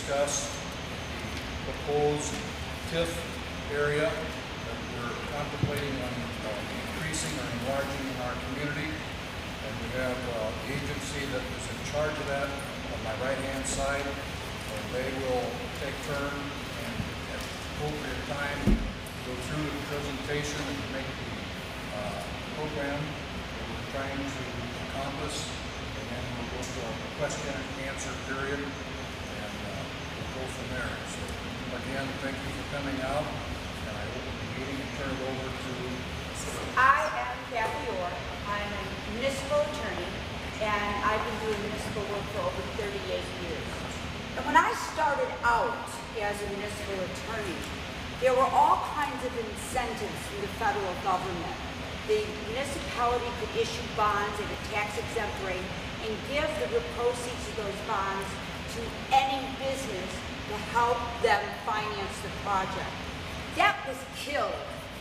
discuss the proposed TIF area that we're contemplating on increasing or enlarging in our community. And we have the agency that is in charge of that on my right-hand side. And they will take turn and at appropriate time go through the presentation and make the program that we're trying to accomplish. And then we'll go to a question and answer period, and we'll go from there. So again, thank you for coming out, and I open the meeting and turn it over to... I am Creve Coeur. I'm a municipal attorney, and I've been doing municipal work for over 38 years. And when I started out as a municipal attorney, there were all kinds of incentives from the federal government. The municipality could issue bonds at a tax-exempt rate and give the proceeds of those bonds to any business to help them finance the project. That was killed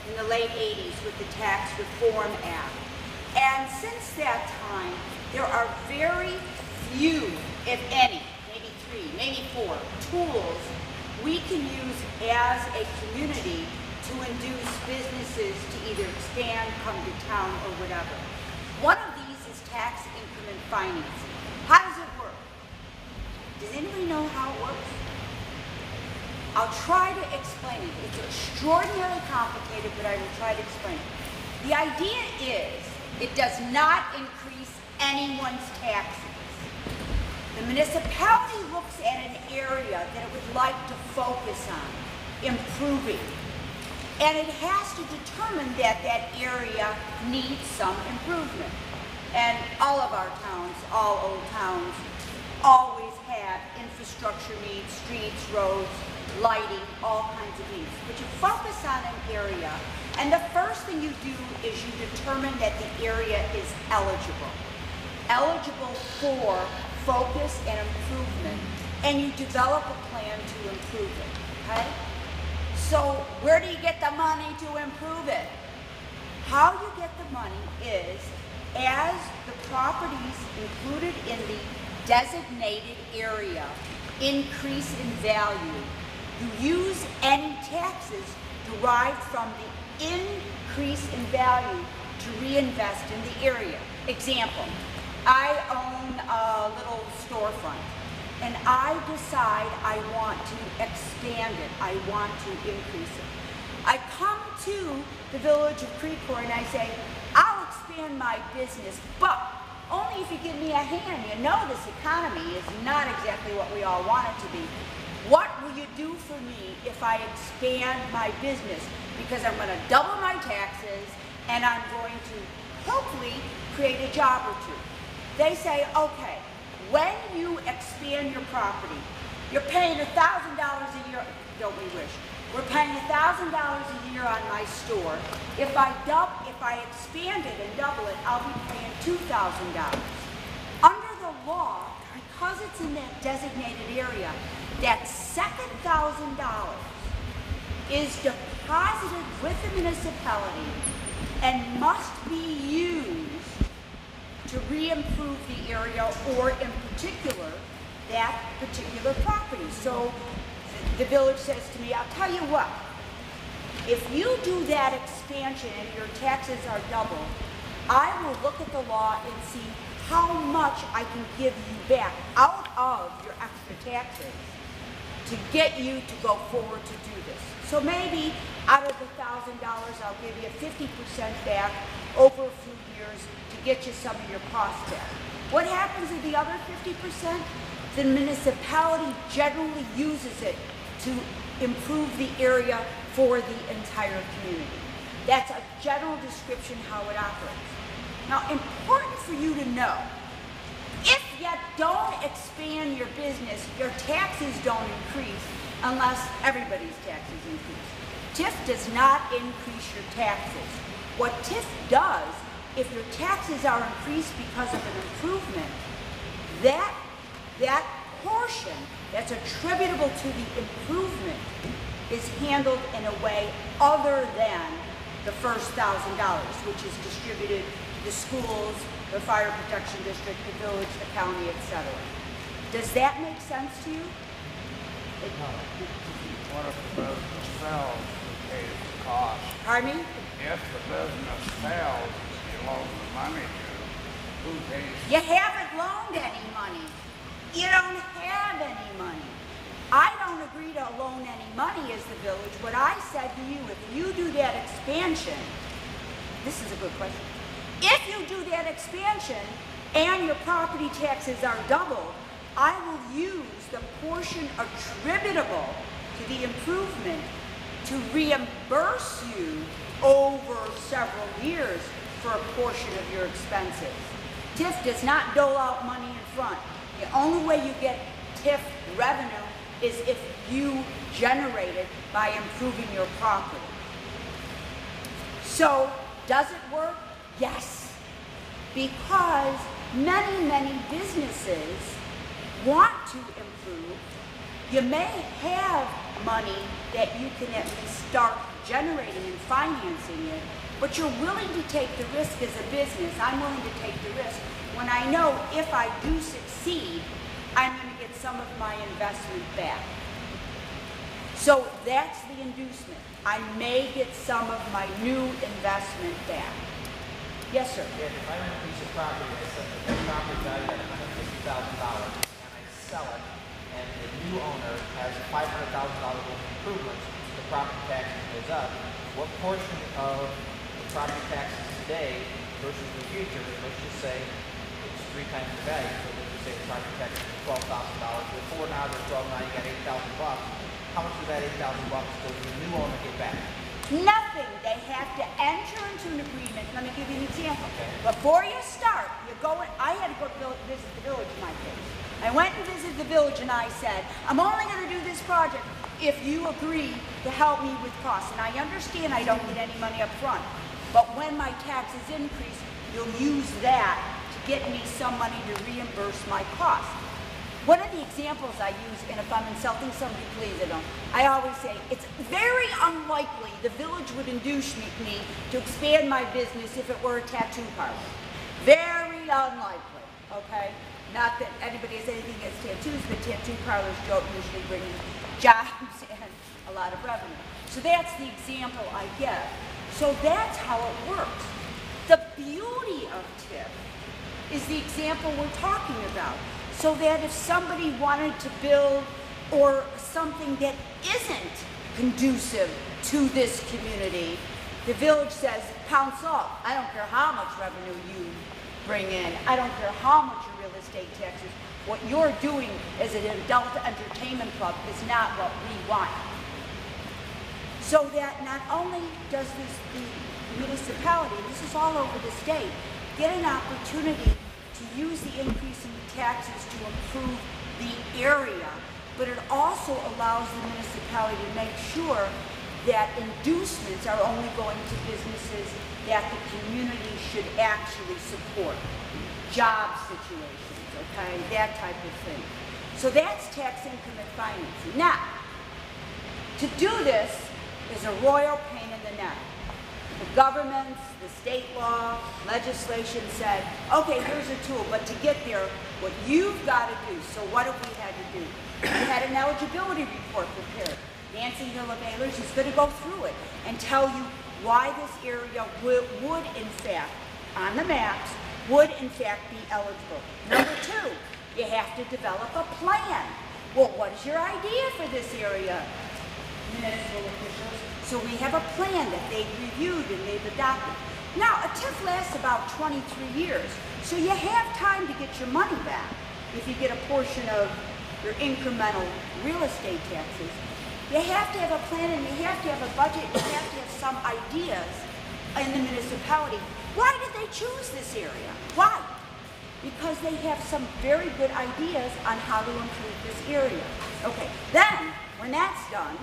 in the late 80s with the Tax Reform Act. And since that time, there are very few, if any, maybe 3, maybe 4, tools we can use as a community to induce businesses to either expand, come to town, or whatever. One of these is tax increment financing. How does it work? Does anybody know how it works? I'll try to explain it. It's extraordinarily complicated, but I will try to explain it. The idea is it does not increase anyone's taxes. The municipality looks at an area that it would like to focus on, improving. And it has to determine that that area needs some improvement. And all of our towns, all old towns, always have infrastructure needs, streets, roads, lighting, all kinds of needs. But you focus on an area, and the first thing you do is you determine that the area is eligible for focus and improvement, and you develop a plan to improve it, okay? So where do you get the money to improve it? How you get the money is as the properties included in the designated area increase in value, you use any taxes derived from the increase in value to reinvest in the area. Example, I own a little storefront, and I decide I want to expand it, I want to increase it. I come to the village of Creve Coeur and I say, I'll expand my business, but only if you give me a hand. You know this economy is not exactly what we all want it to be. What will you do for me if I expand my business? Because I'm going to double my taxes and I'm going to hopefully create a job or two. They say, okay, when you expand your property, you're paying $1,000 a year, don't we wish? We're paying $1,000 a year on my store. If I expand it and double it, I'll be paying $2,000. Under the law, because it's in that designated area, that second $1,000 is deposited with the municipality and must be used to re-improve the area, or in particular, that particular property. So the village says to me, I'll tell you what, if you do that expansion and your taxes are double, I will look at the law and see how much I can give you back out of your extra taxes to get you to go forward to do this. So maybe out of the $1,000, I'll give you 50% back over a few years to get you some of your costs back. What happens to the other 50%? The municipality generally uses it to improve the area for the entire community. That's a general description how it operates. Now, important for you to know, if you don't expand your business, your taxes don't increase unless everybody's taxes increase. TIF does not increase your taxes. What TIF does, if your taxes are increased because of an improvement, that portion that's attributable to the improvement is handled in a way other than the first $1,000, which is distributed to the schools, the fire protection district, the village, the county, etc. Does that make sense to you? What if the business fails, who pays the cost? Pardon me? If the business fails, you loan the money to, who pays? You haven't loaned any money. You don't have any money. I don't agree to loan any money as the village. What I said to you, if you do that expansion, this is a good question. If you do that expansion and your property taxes are doubled, I will use the portion attributable to the improvement to reimburse you over several years for a portion of your expenses. TIF does not dole out money in front. The only way you get TIF revenue is if you generate it by improving your property. So, does it work? Yes. Because many businesses want to improve. You may have money that you can at least start generating and financing it, but you're willing to take the risk as a business. I'm willing to take the risk when I know if I do succeed, I'm going to get some of my investment back. So that's the inducement. I may get some of my new investment back. Yes, sir. If I rent a piece of property, I set the property value at $150,000, and I sell it, and the new owner has $500,000 worth of improvements, the property tax goes up. What portion of the property taxes today versus the future, let's just say it's 3 times the value, so let's just say the property tax is $12,000. Before now, they're 12, now you got $8,000. How much of that $8,000 does the new owner get back? Nothing. They have to enter into an agreement. Let me give you an example. Okay. Before you start, you're going, I had to go visit the village in my case. I went and visited the village and I said, I'm only going to do this project if you agree to help me with costs. And I understand I don't get any money up front. But when my taxes increase, you'll use that to get me some money to reimburse my costs. One of the examples I use, and if I'm insulting somebody, please I always say, it's very unlikely the village would induce me to expand my business if it were a tattoo parlor. Very unlikely, okay? Not that anybody has anything against tattoos, but tattoo parlors don't usually bring jobs and a lot of revenue. So that's the example I give. So that's how it works. The beauty of TIF is the example we're talking about. So that if somebody wanted to build or something that isn't conducive to this community, the village says, pounce off. I don't care how much revenue you bring in. I don't care how much your real estate taxes. What you're doing as an adult entertainment club is not what we want. So that not only does the municipality, this is all over the state, get an opportunity to use the increase in taxes to improve the area, but it also allows the municipality to make sure that inducements are only going to businesses that the community should actually support. Job situations, okay, that type of thing. So that's tax increment financing. Now, to do this is a royal pain in the neck. The governments, the state law, legislation said, okay, here's a tool, but to get there, what you've got to do, so what have we had to do? We had an eligibility report prepared. Nancy Hill-Baylors is going to go through it and tell you why this area would in fact, on the maps, would in fact be eligible. Number 2, you have to develop a plan. Well, what is your idea for this area, municipal officials? So we have a plan that they've reviewed and they've adopted. Now, a TIF lasts about 23 years, so you have time to get your money back if you get a portion of your incremental real estate taxes. You have to have a plan and you have to have a budget and you have to have some ideas in the municipality. Why did they choose this area? Why? Because they have some very good ideas on how to improve this area. Okay, then, when that's done,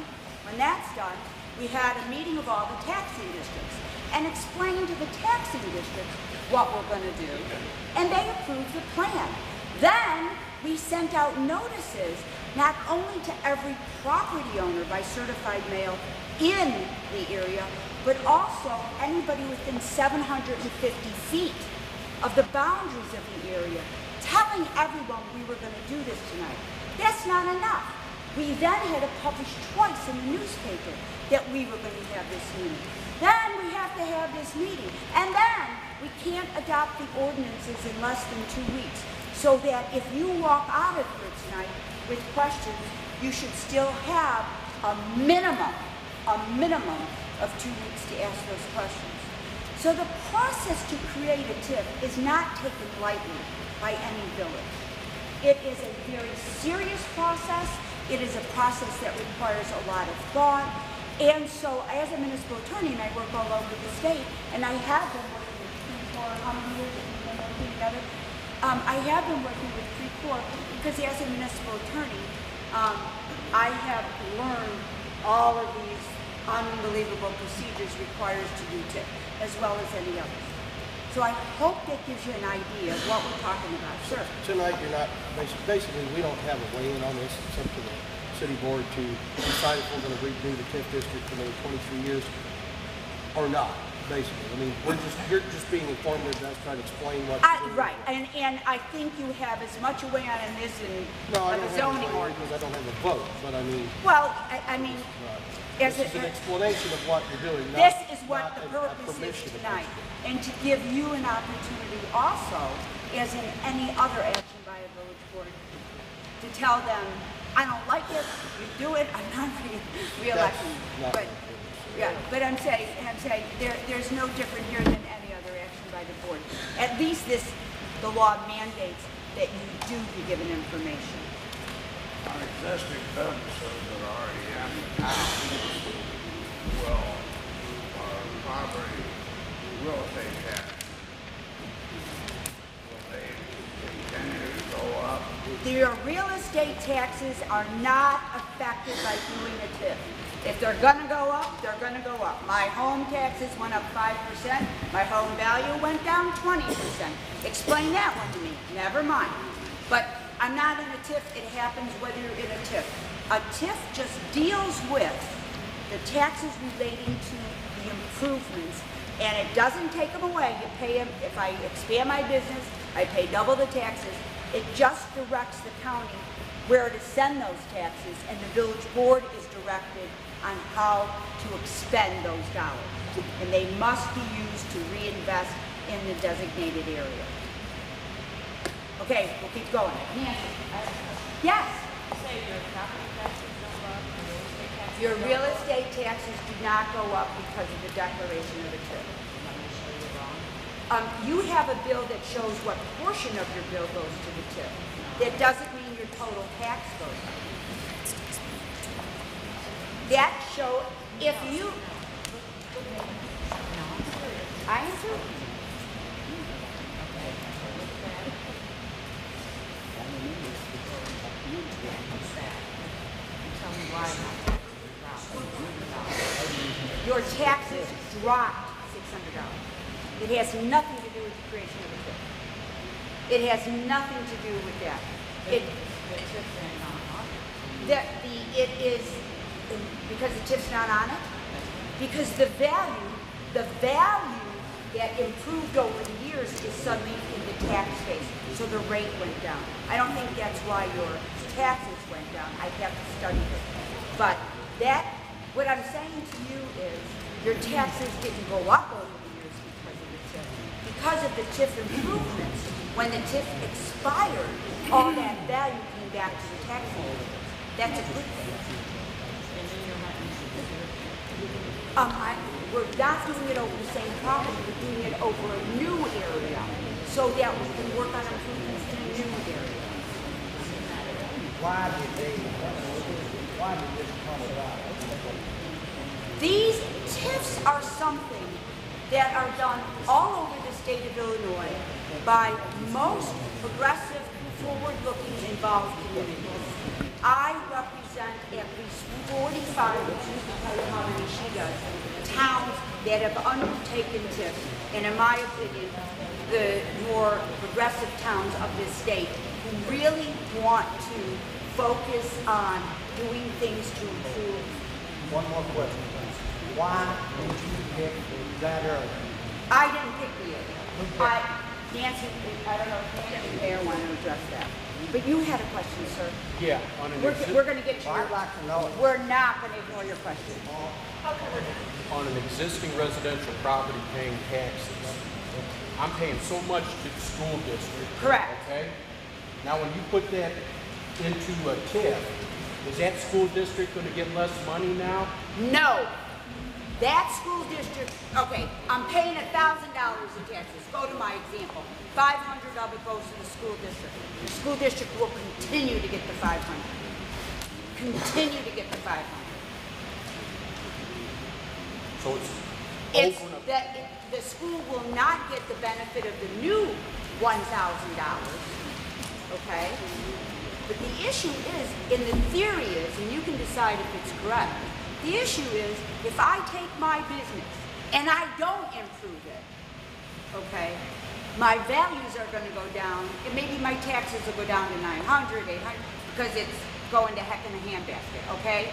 we had a meeting of all the taxing districts and explained to the taxing districts what we're going to do, and they approved the plan. Then we sent out notices not only to every property owner by certified mail in the area, but also anybody within 750 feet of the boundaries of the area, telling everyone we were going to do this tonight. That's not enough. We then had to publish twice in the newspaper that we were going to have this meeting. Then we have to have this meeting. And then we can't adopt the ordinances in less than 2 weeks. So that if you walk out of here tonight with questions, you should still have a minimum of 2 weeks to ask those questions. So the process to create a TIF is not taken lightly by any village. It is a very serious process. It is a process that requires a lot of thought. And so as a municipal attorney, and I work all over the state, and I have been working with Creve Coeur, how many years have we been working together? I have been working with Creve Coeur because as a municipal attorney, I have learned all of these unbelievable procedures required to do TIF, as well as any others. So I hope that gives you an idea of what we're talking about. Sure. Tonight, you're not, basically, we don't have a weigh-in on this. It's up to the city board to decide if we're going to redo the TIF district for another 23 years or not, basically. I mean, you're just being informative. That's trying to explain what you're doing. Right, and I think you have as much a way on in this and No, I of don't a have zoning a vote ordinance. because I don't have a vote, but I mean, Well, I mean, this is an explanation of what you're doing. this not, is what not the a purpose is permission. tonight, and to give you an opportunity also, as in any other action by a village board, to tell them, I don't like it, you do it, I'm not re-electing you. Not But yeah, but I'm saying there's no different here than any other action by the board. At least the law mandates that you do be given information. On existing businesses that are already in the town will, property, real estate tax, will they continue to go up? Your real estate taxes are not affected by doing a TIF. If they're gonna go up, they're gonna go up. My home taxes went up 5%, my home value went down 20%. Explain that one to me, never mind. But I'm not in a TIF, it happens whether you're in a TIF. A TIF just deals with the taxes relating to the improvements, and it doesn't take them away. You pay them, if I expand my business, I pay double the taxes. It just directs the county where to send those taxes, and the village board is directed on how to expend those dollars. And they must be used to reinvest in the designated area. Okay, we'll keep going. Nancy? Yes? Say your property taxes don't go up, your real estate taxes Your don't real go up. estate taxes do not go up because of the declaration of a TIF. Let me show you wrong. You have a bill that shows what portion of your bill goes to the TIF. That doesn't mean your total tax goes up. That show, if you, I answer? Tell me why not. Your taxes dropped $600. It has nothing to do with the creation of a TIF. It has nothing to do with that. It is because the TIF's not on it. Because the value that improved over the years is suddenly in the tax base, so the rate went down. I don't think that's why your taxes went down. I have to study it. But what I'm saying to you is your taxes didn't go up over the years because of the TIF. Because of the TIF improvements, when the TIF expired, all that value came back to the taxpayer. That's a good thing. We're not doing it over the same property, we're doing it over a new area so that we can work on improvements in a new area. Why did this come about? These TIFs are something that are done all over the state of Illinois by most progressive, forward-looking, involved communities. I represent at least 45, which you can tell you how many she does, towns that have undertaken TIFs, and in my opinion, the more progressive towns of this state who really want to focus on doing things to improve. One more question, please. Why did you pick that early? I didn't pick the area. Nancy, I don't know if Nancy and Mayor want to address that. But you had a question, sir. Yeah, on an We're gonna get to your, I'd like to know. we're not gonna ignore your question. on an existing residential property paying taxes. I'm paying so much to the school district. Correct. Okay? Now, when you put that into a TIF, is that school district gonna get less money now? No. That school district, okay, I'm paying $1,000 in taxes. Go to my example. 500 of it goes to the school district. The school district will continue to get the 500. Continue to get the 500. So it's It's over and above. that the school will not get the benefit of the new $1,000. Okay? But the issue is, in the theory is, and you can decide if it's correct, the issue is, if I take my business and I don't improve it, okay, my values are going to go down, and maybe my taxes will go down to 900, 800, because it's going to heck in a handbasket, okay?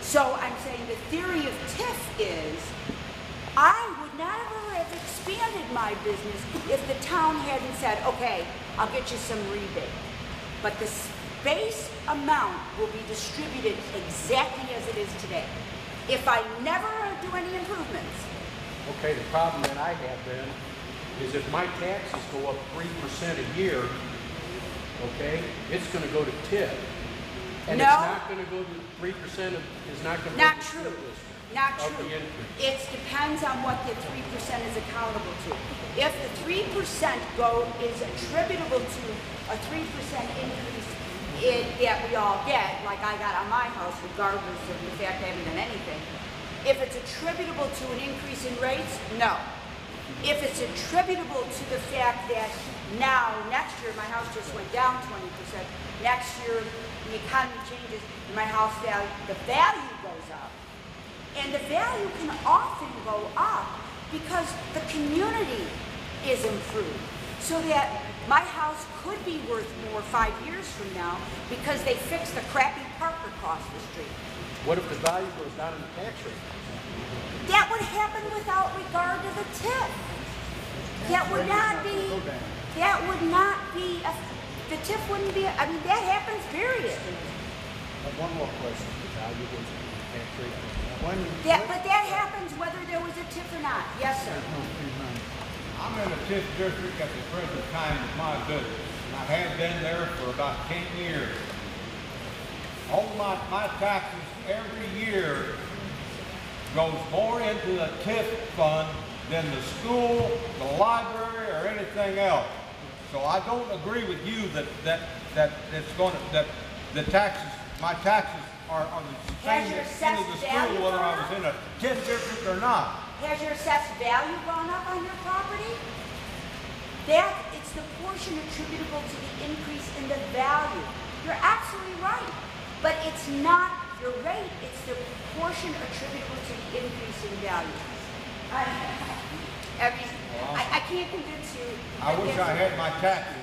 So I'm saying the theory of TIF is, I would never have expanded my business if the town hadn't said, okay, I'll get you some rebate. But the base amount will be distributed exactly as it is today. If I never do any improvements. Okay, the problem that I have then is if my taxes go up 3% a year, okay, it's gonna go to TIF. And No. it's not gonna go to 3% of, is not gonna go Not to the school true. district. Not Of true. the increase. It depends on what the 3% is accountable to. If the 3% is attributable to a 3% increase that we all get, like I got on my house, regardless of the fact I haven't done anything, if it's attributable to an increase in rates, no. If it's attributable to the fact that now, next year, my house just went down 20%, next year, the economy changes, and my house value, the value goes up. And the value can often go up because the community is improved. So that my house could be worth more 5 years from now because they fixed the crappy park across the street. What if the value goes down in the tax rate? That would happen without regard to the TIF. That would not be, the TIF wouldn't be, I mean, that happens, period. One more question. The value goes to the tax rate. But that happens whether there was a TIF or not. Yes, sir. I'm in a TIF district at the present time of my business, and I have been there for about 10 years. All my taxes every year goes more into the TIF fund than the school, the library, or anything else. So I don't agree with you that the taxes, my taxes are the Has same your into assessed the value school whether I gone was up? in a TIF district or not. Has your assessed value gone up on your property? It's the portion attributable to the increase in the value. You're absolutely right. But it's not your rate, it's the portion attributable to the increase in value. I can't convince you. I wish I had my taxes.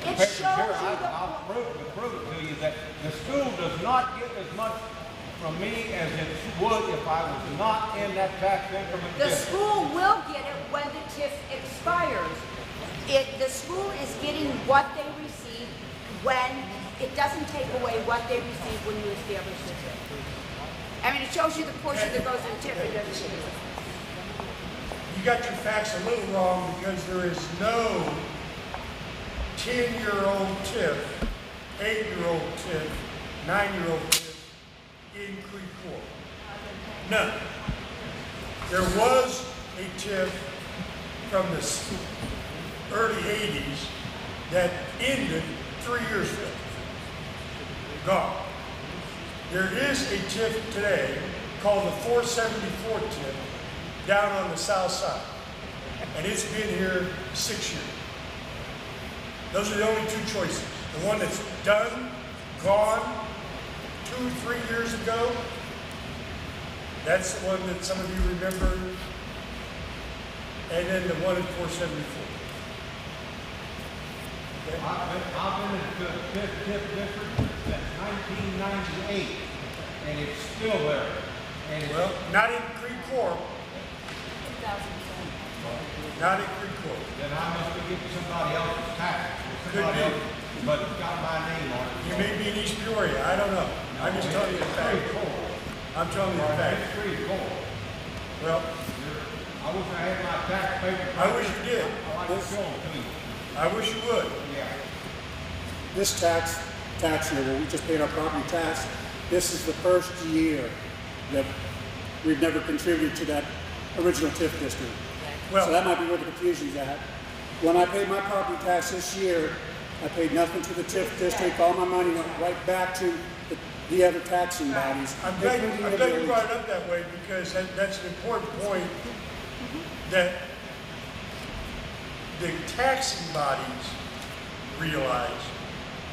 It papers shows here. you the. I'll prove it to you that the school does not get as much from me as it would if I was not in that tax increment The district. school will get it when the TIF expires. The school is getting what they receive when, it doesn't take away what they receive when you establish the TIF. I mean, it shows you the portion that goes in TIF, it doesn't show you. You got your facts a little wrong because there is no 10-year-old TIF, 8-year-old TIF, 9-year-old TIF in Creve Coeur. None. There was a TIF from the early 80s that ended 3 years ago. Gone. There is a TIF today called the 474 TIF down on the south side. And it's been here 6 years. Those are the only two choices. The one that's done, gone 2 or 3 years ago, that's the one that some of you remember, and then the one at 474. Okay. I've been in the TIF district since 1998, and it's still there. And it's, Well, not in Creve Coeur. Not in Creve Coeur. then I must be getting somebody else's taxes. Could be. but it's got my name on it. You may be in East Peoria, I don't know. I'm just telling you the fact. I'm telling you the fact. It's pretty cool. Well, I wish I had my tax paper. I wish you did. I like to show them to you. I wish you would. Yeah. This tax year, where we just paid our property tax, this is the first year that we've never contributed to that original TIF district. Well, So that might be where the confusion's at. When I paid my property tax this year, I paid nothing to the TIF district. All my money went right back to the other taxing bodies. I'm glad including the you village. brought it up that way because that's an important point that the taxing bodies realize,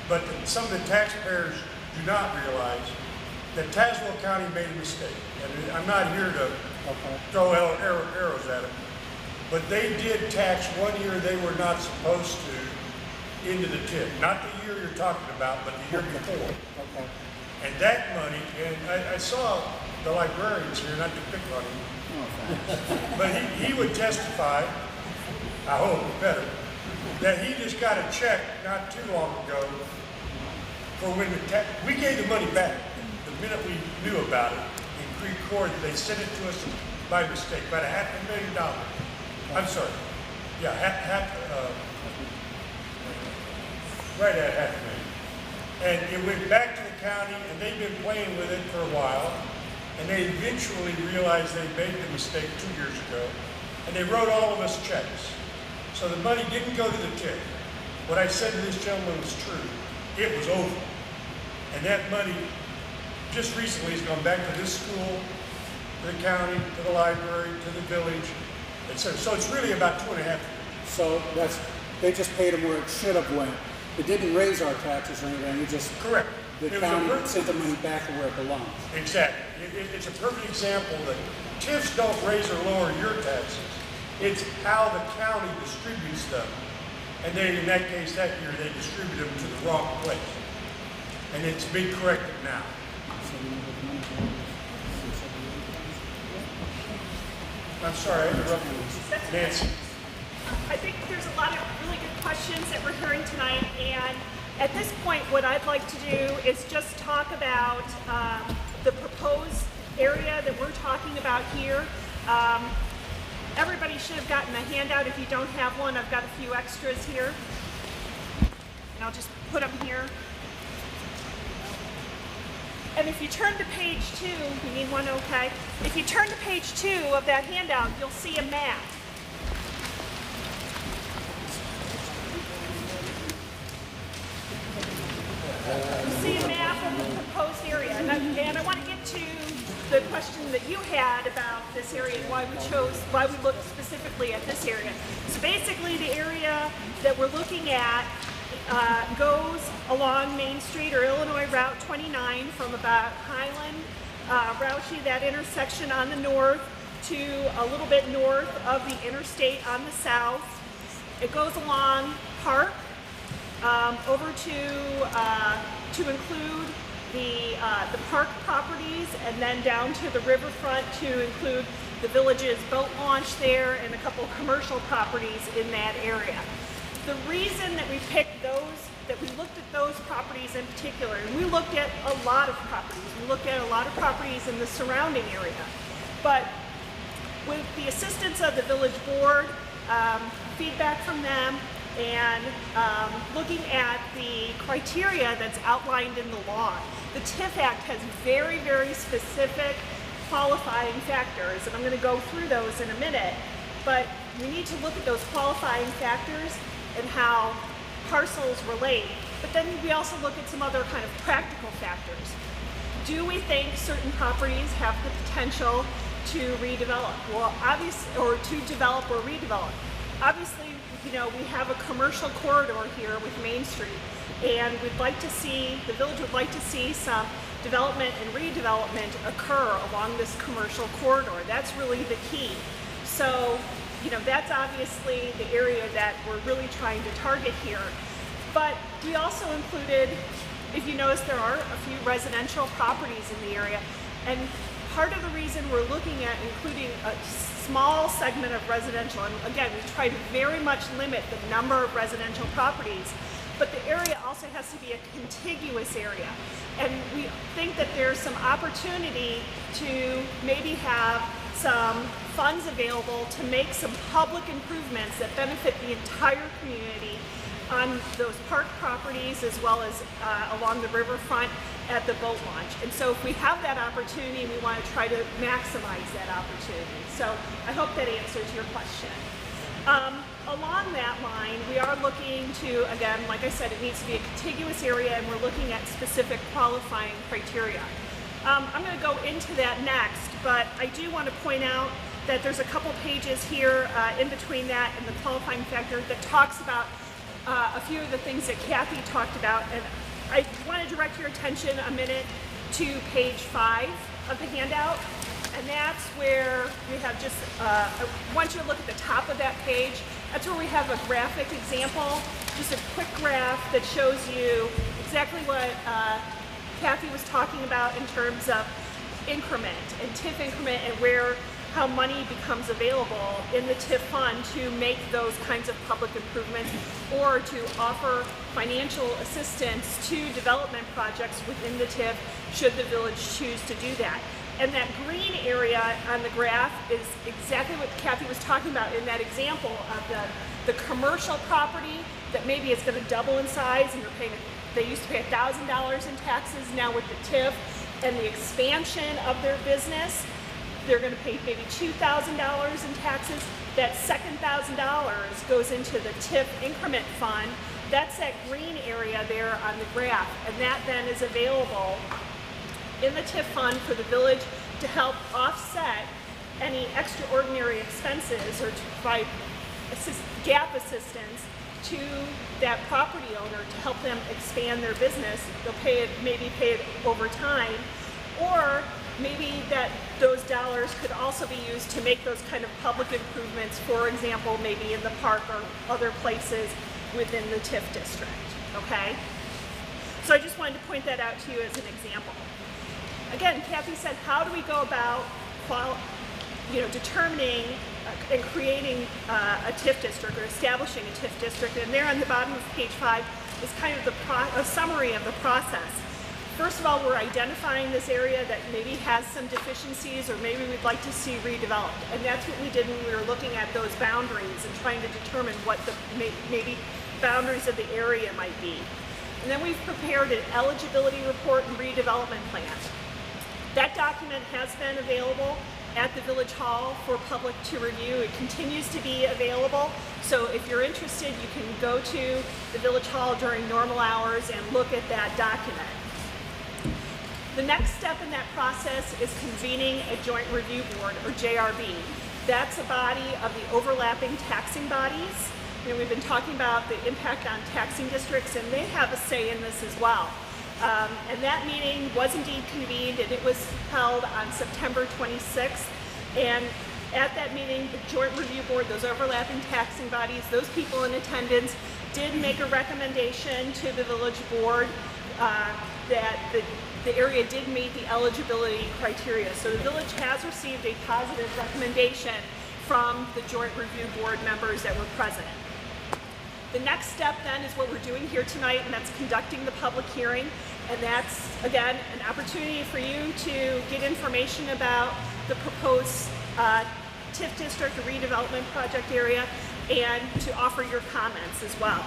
but some of the taxpayers do not realize that Tazewell County made a mistake. And I'm not here to throw arrows at them, but they did tax 1 year they were not supposed to into the TIF. Not the year you're talking about, but the year before. Okay. And that money, and I saw the librarians here, not to pick on him, but he would testify, I hope better, that he just got a check not too long ago for when we gave the money back the minute we knew about it in Creve Coeur. They sent it to us by mistake, about $500,000. I'm sorry, yeah, right at $500,000. And it went back to the county, and they've been playing with it for a while, and they eventually realized they made the mistake 2 years ago, and they wrote all of us checks. So the money didn't go to the TIF. What I said to this gentleman was true. It was over. And that money just recently has gone back to this school, to the county, to the library, to the village, etc. So it's really about 2.5 years. So they just paid them where it should have went. It didn't raise our taxes or anything. It just Correct. the It was county a sent the money back to where it belongs. Exactly. It's a perfect example that TIFs don't raise or lower your taxes. It's how the county distributes them. And they, in that case, that year, they distributed them to the wrong place. And it's been corrected now. I'm sorry, I interrupted you. Nancy. I think there's a lot of really good questions that we're hearing tonight, and at this point, what I'd like to do is just talk about the proposed area that we're talking about here. Everybody should have gotten a handout. If you don't have one, I've got a few extras here, and I'll just put them here. And if you turn to page 2, you need one, okay? If you turn to page 2 of that handout, you'll see a map. You see a map of the proposed area. And I want to get to the question that you had about this area and why we looked specifically at this area. So basically the area that we're looking at goes along Main Street or Illinois Route 29 from about Highland, Roushey, that intersection on the north, to a little bit north of the interstate on the south. It goes along Park over to include the park properties, and then down to the riverfront to include the village's boat launch there and a couple commercial properties in that area. The reason that we picked those, that we looked at those properties in particular, and we looked at a lot of properties. We looked at a lot of properties in the surrounding area. But with the assistance of the village board, feedback from them, and looking at the criteria that's outlined in the law. The TIF Act has very, very specific qualifying factors, and I'm going to go through those in a minute. But we need to look at those qualifying factors and how parcels relate. But then we also look at some other kind of practical factors. Do we think certain properties have the potential to redevelop? Well, obviously, or to develop or redevelop. Obviously, you know, we have a commercial corridor here with Main Street, and we'd like to see, the village would like to see some development and redevelopment occur along this commercial corridor. That's really the key. So, you know, that's obviously the area that we're really trying to target here. But we also included, if you notice, there are a few residential properties in the area, and part of the reason we're looking at including a small segment of residential, and again, we try to very much limit the number of residential properties, but the area also has to be a contiguous area. And we think that there's some opportunity to maybe have some funds available to make some public improvements that benefit the entire community on those park properties as well as along the riverfront at the boat launch. And so if we have that opportunity, we want to try to maximize that opportunity. So I hope that answers your question. Along that line, we are looking to, again, like I said, it needs to be a contiguous area, and we're looking at specific qualifying criteria. I'm going to go into that next, but I do want to point out that there's a couple pages here in between that and the qualifying factor that talks about a few of the things that Kathy talked about, and I want to direct your attention a minute to page 5 of the handout, and that's where we have just, I want you to look at the top of that page. That's where we have a graphic example, just a quick graph that shows you exactly what Kathy was talking about in terms of increment and TIF increment and how money becomes available in the TIF fund to make those kinds of public improvements or to offer financial assistance to development projects within the TIF should the village choose to do that. And that green area on the graph is exactly what Kathy was talking about in that example of the commercial property that maybe is going to double in size, and they used to pay $1,000 in taxes. Now with the TIF and the expansion of their business, they're going to pay maybe $2,000 in taxes. That second $1,000 goes into the TIF increment fund. That's that green area there on the graph, and that then is available in the TIF fund for the village to help offset any extraordinary expenses or to provide gap assistance to that property owner to help them expand their business. They'll maybe pay it over time, or maybe that those dollars could also be used to make those kind of public improvements, for example, maybe in the park or other places within the TIF district, okay? So I just wanted to point that out to you as an example. Again, Kathy said, how do we go about determining and creating a TIF district or establishing a TIF district? And there on the bottom of page 5 is kind of a summary of the process. First of all, we're identifying this area that maybe has some deficiencies or maybe we'd like to see redeveloped. And that's what we did when we were looking at those boundaries and trying to determine what the maybe boundaries of the area might be. And then we've prepared an eligibility report and redevelopment plan. That document has been available at the Village Hall for public to review. It continues to be available. So if you're interested, you can go to the Village Hall during normal hours and look at that document. The next step in that process is convening a joint review board, or JRB. That's a body of the overlapping taxing bodies. We've been talking about the impact on taxing districts, and they have a say in this as well. And that meeting was indeed convened, and it was held on September 26th. And at that meeting, the Joint Review Board, those overlapping taxing bodies, those people in attendance did make a recommendation to the village board that the area did meet the eligibility criteria. So the village has received a positive recommendation from the Joint Review Board members that were present. The next step then is what we're doing here tonight, and that's conducting the public hearing. And that's, again, an opportunity for you to get information about the proposed TIF district, the redevelopment project area, and to offer your comments as well.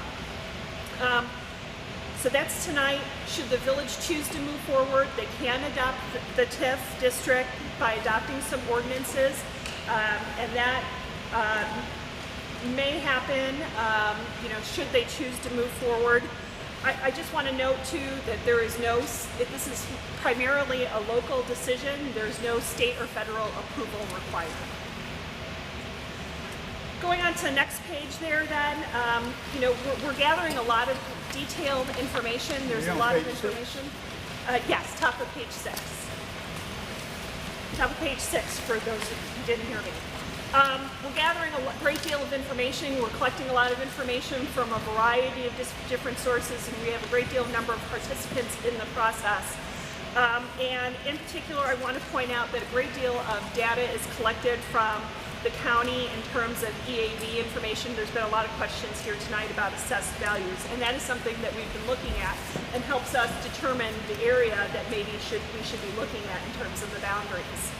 So that's tonight. Should the village choose to move forward, they can adopt the TIF district by adopting some ordinances, and that may happen, should they choose to move forward. I just want to note too that there is this is primarily a local decision. There's no state or federal approval required. Going on to the next page there then, we're gathering a lot of detailed information. There's a lot of information. Yes, top of page 6. Top of page 6 for those who didn't hear me. We're gathering a great deal of information. We're collecting a lot of information from a variety of different sources, and we have a great deal of number of participants in the process. And in particular, I want to point out that a great deal of data is collected from the county in terms of EAV information. There's been a lot of questions here tonight about assessed values, and that is something that we've been looking at and helps us determine the area that maybe we should be looking at in terms of the boundaries.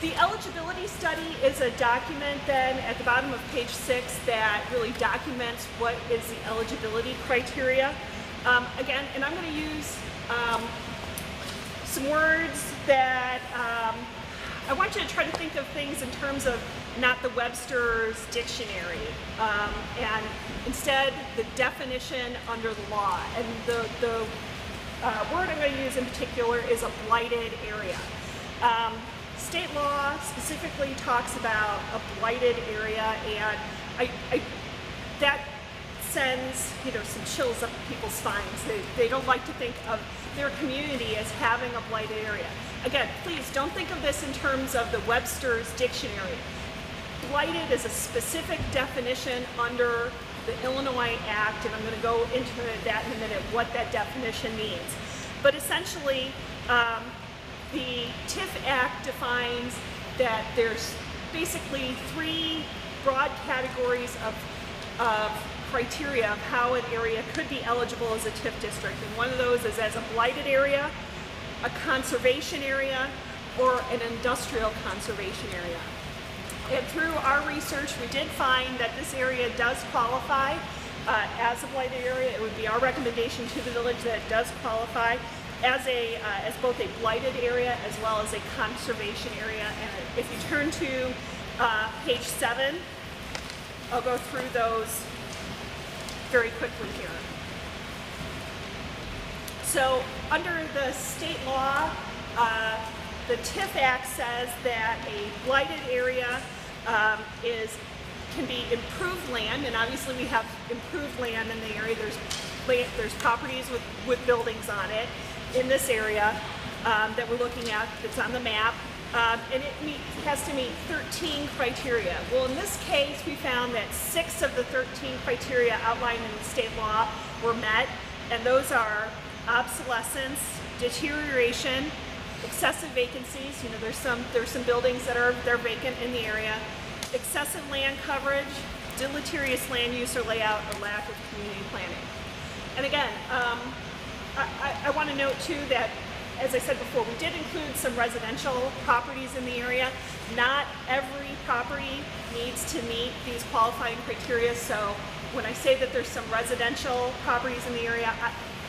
The eligibility study is a document then at the bottom of page 6 that really documents what is the eligibility criteria. Again, and I'm going to use some words that I want you to try to think of things in terms of not the Webster's dictionary, and instead the definition under the law. And the word I'm going to use in particular is a blighted area. State law specifically talks about a blighted area, and that sends some chills up people's spines. They don't like to think of their community as having a blighted area. Again, please don't think of this in terms of the Webster's dictionary. Blighted is a specific definition under the Illinois Act, and I'm going to go into that in a minute, what that definition means. But essentially, the TIF Act defines that there's basically 3 broad categories of criteria of how an area could be eligible as a TIF district. And one of those is as a blighted area, a conservation area, or an industrial conservation area. And through our research, we did find that this area does qualify as a blighted area. It would be our recommendation to the village that it does qualify as both a blighted area as well as a conservation area. And if you turn to page 7, I'll go through those very quickly here. So under the state law, the TIF Act says that a blighted area can be improved land, and obviously we have improved land in the area. There's properties with buildings on it in this area that we're looking at that's on the map, and it has to meet 13 criteria. Well, in this case, we found that 6 of the 13 criteria outlined in the state law were met, and those are obsolescence, deterioration, excessive vacancies. There's some buildings that are vacant in the area, excessive land coverage, deleterious land use or layout, or lack of community planning. And again, I want to note too that, as I said before, we did include some residential properties in the area. Not every property needs to meet these qualifying criteria. So when I say that there's some residential properties in the area,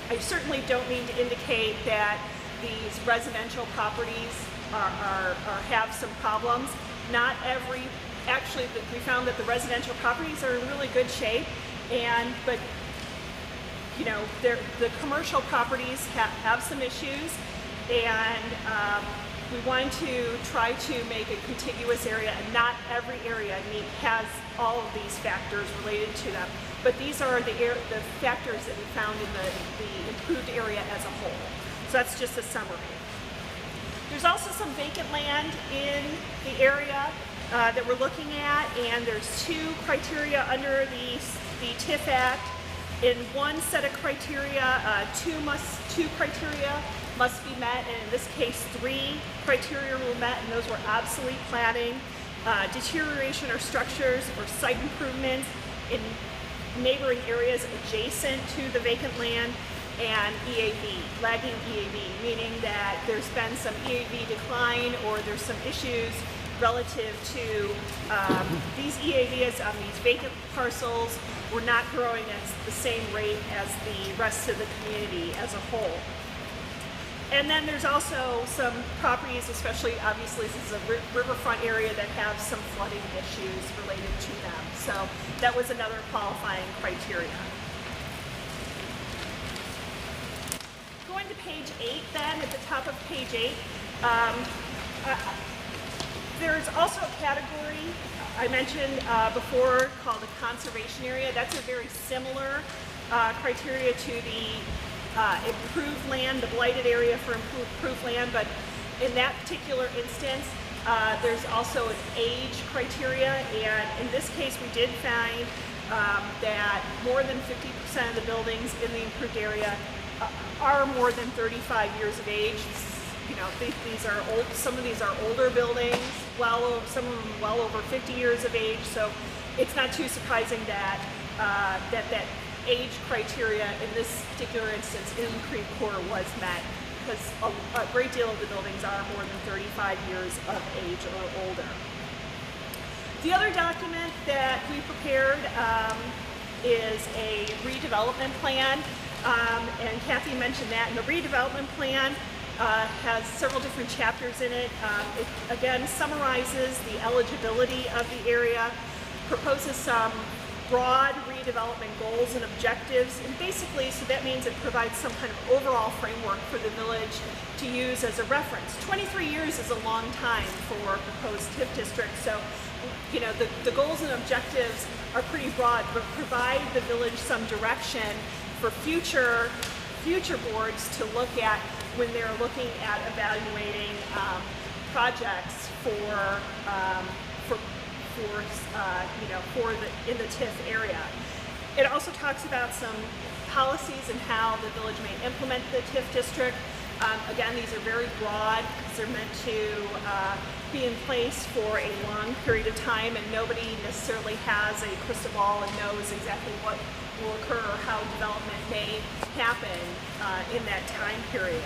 I certainly don't mean to indicate that these residential properties have some problems. Not every, actually, we found that the residential properties are in really good shape, but the commercial properties have some issues, and we want to try to make a contiguous area, and not every area has all of these factors related to them. But these are the factors that we found in the improved area as a whole. So that's just a summary. There's also some vacant land in the area that we're looking at, and there's 2 criteria under the TIF Act. In one set of criteria, 2 criteria must be met, and in this case 3 criteria were met, and those were obsolete platting, deterioration of structures or site improvements in neighboring areas adjacent to the vacant land, and EAV, lagging EAV, meaning that there's been some EAV decline or there's some issues relative to these EAVs on these vacant parcels were not growing at the same rate as the rest of the community as a whole. And then there's also some properties, especially obviously this is a riverfront area, that have some flooding issues related to them. So that was another qualifying criteria. Going to page 8 then, at the top of page 8, there's also a category I mentioned before called the conservation area. That's a very similar criteria to the improved land, the blighted area for improved land, but in that particular instance, there's also an age criteria, and in this case we did find that more than 50% of the buildings in the improved area are more than 35 years of age. you know, these are old, some of these are older buildings, some of them well over 50 years of age, so it's not too surprising that that age criteria in this particular instance in Creve Coeur was met, because a great deal of the buildings are more than 35 years of age or older. The other document that we prepared is a redevelopment plan, and Kathy mentioned that. And the redevelopment plan has several different chapters in it. It again summarizes the eligibility of the area, proposes some broad redevelopment goals and objectives, and basically, so that means it provides some kind of overall framework for the village to use as a reference. 23 years is a long time for proposed TIF districts, so you know, the goals and objectives are pretty broad, but provide the village some direction for future boards to look at when they're looking at evaluating projects in the TIF area. It also talks about some policies and how the village may implement the TIF district. Again, these are very broad because they're meant to be in place for a long period of time, and nobody necessarily has a crystal ball and knows exactly what will occur or how development may happen in that time period.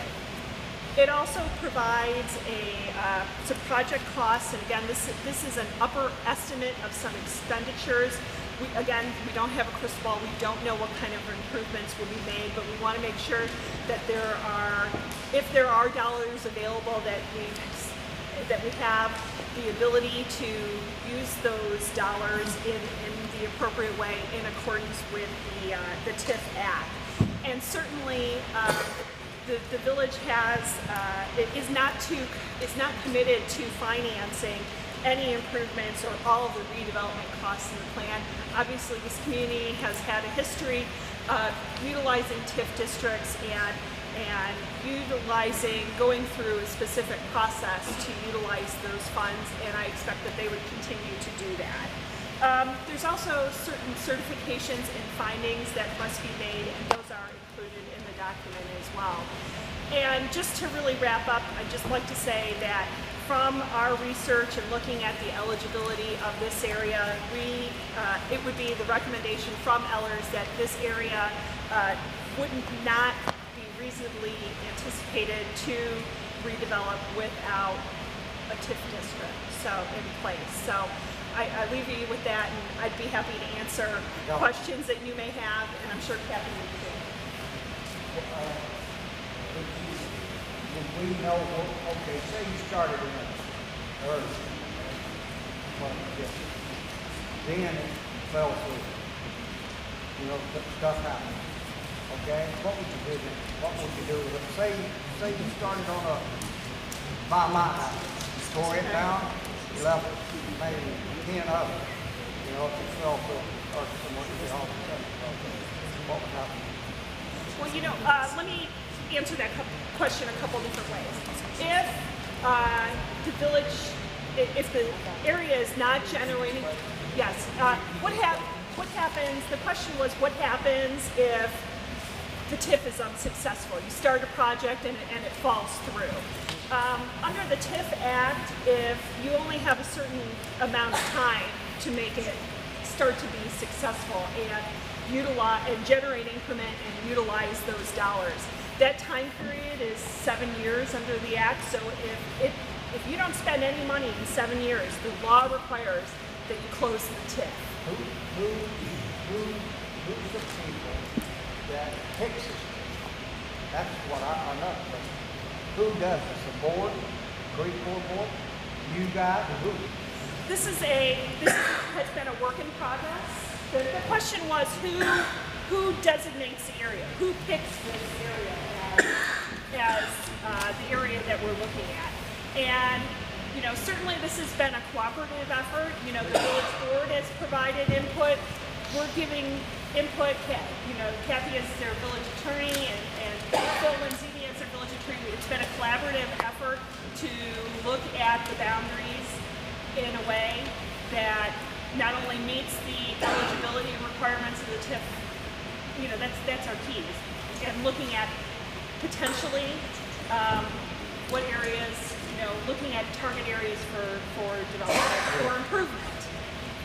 It also provides some project costs, and again, this is an upper estimate of some expenditures. We don't have a crystal ball. We don't know what kind of improvements will be made, but we want to make sure that if there are dollars available, that we have the ability to use those dollars in the appropriate way in accordance with the TIF Act. And certainly, the village is not committed to financing any improvements or all of the redevelopment costs in the plan. Obviously, this community has had a history of utilizing TIF districts and going through a specific process to utilize those funds, and I expect that they would continue to do that. There's also certain certifications and findings that must be made, and those are included in the document as well. And just to really wrap up, I'd just like to say that from our research and looking at the eligibility of this area, it would be the recommendation from Ellers that this area would not be reasonably anticipated to redevelop without a TIF district in place. So I leave you with that, and I'd be happy to answer questions that you may have, and I'm sure Kathy would too. We know, okay, say you started in early, then it fell through. You know, stuff happened. Okay, what would you do then? What would you do with it? Say you started on by my house, tore it down, you left maybe 10 of it. You know, if it fell through, or someone would be all of a sudden, what would happen? Well, you know, let me answer that question a couple different ways. If the village, if the area is not generating, yes, what happens, the question was what happens if the TIF is unsuccessful? You start a project and it falls through. Under the TIF Act, if you only have a certain amount of time to make it start to be successful and generate increment and utilize those dollars, that time period is 7 years under the Act, so if you don't spend any money in 7 years, the law requires that you close the TIF. Who's the people that picks this? That's what I'm not saying. Who does this? The board? Creve Coeur board? You guys? Who? This has been a work in progress. The question was who designates the area? Who picks this area as the area that we're looking at? And, you know, certainly this has been a cooperative effort. You know, the village board has provided input. We're giving input. You know, Kathy is their village attorney and Phil Lanzini is their village attorney. It's been a collaborative effort to look at the boundaries in a way that not only meets the eligibility requirements of the TIF, you know, that's our keys. And looking at potentially what areas, you know, looking at target areas for development or improvement.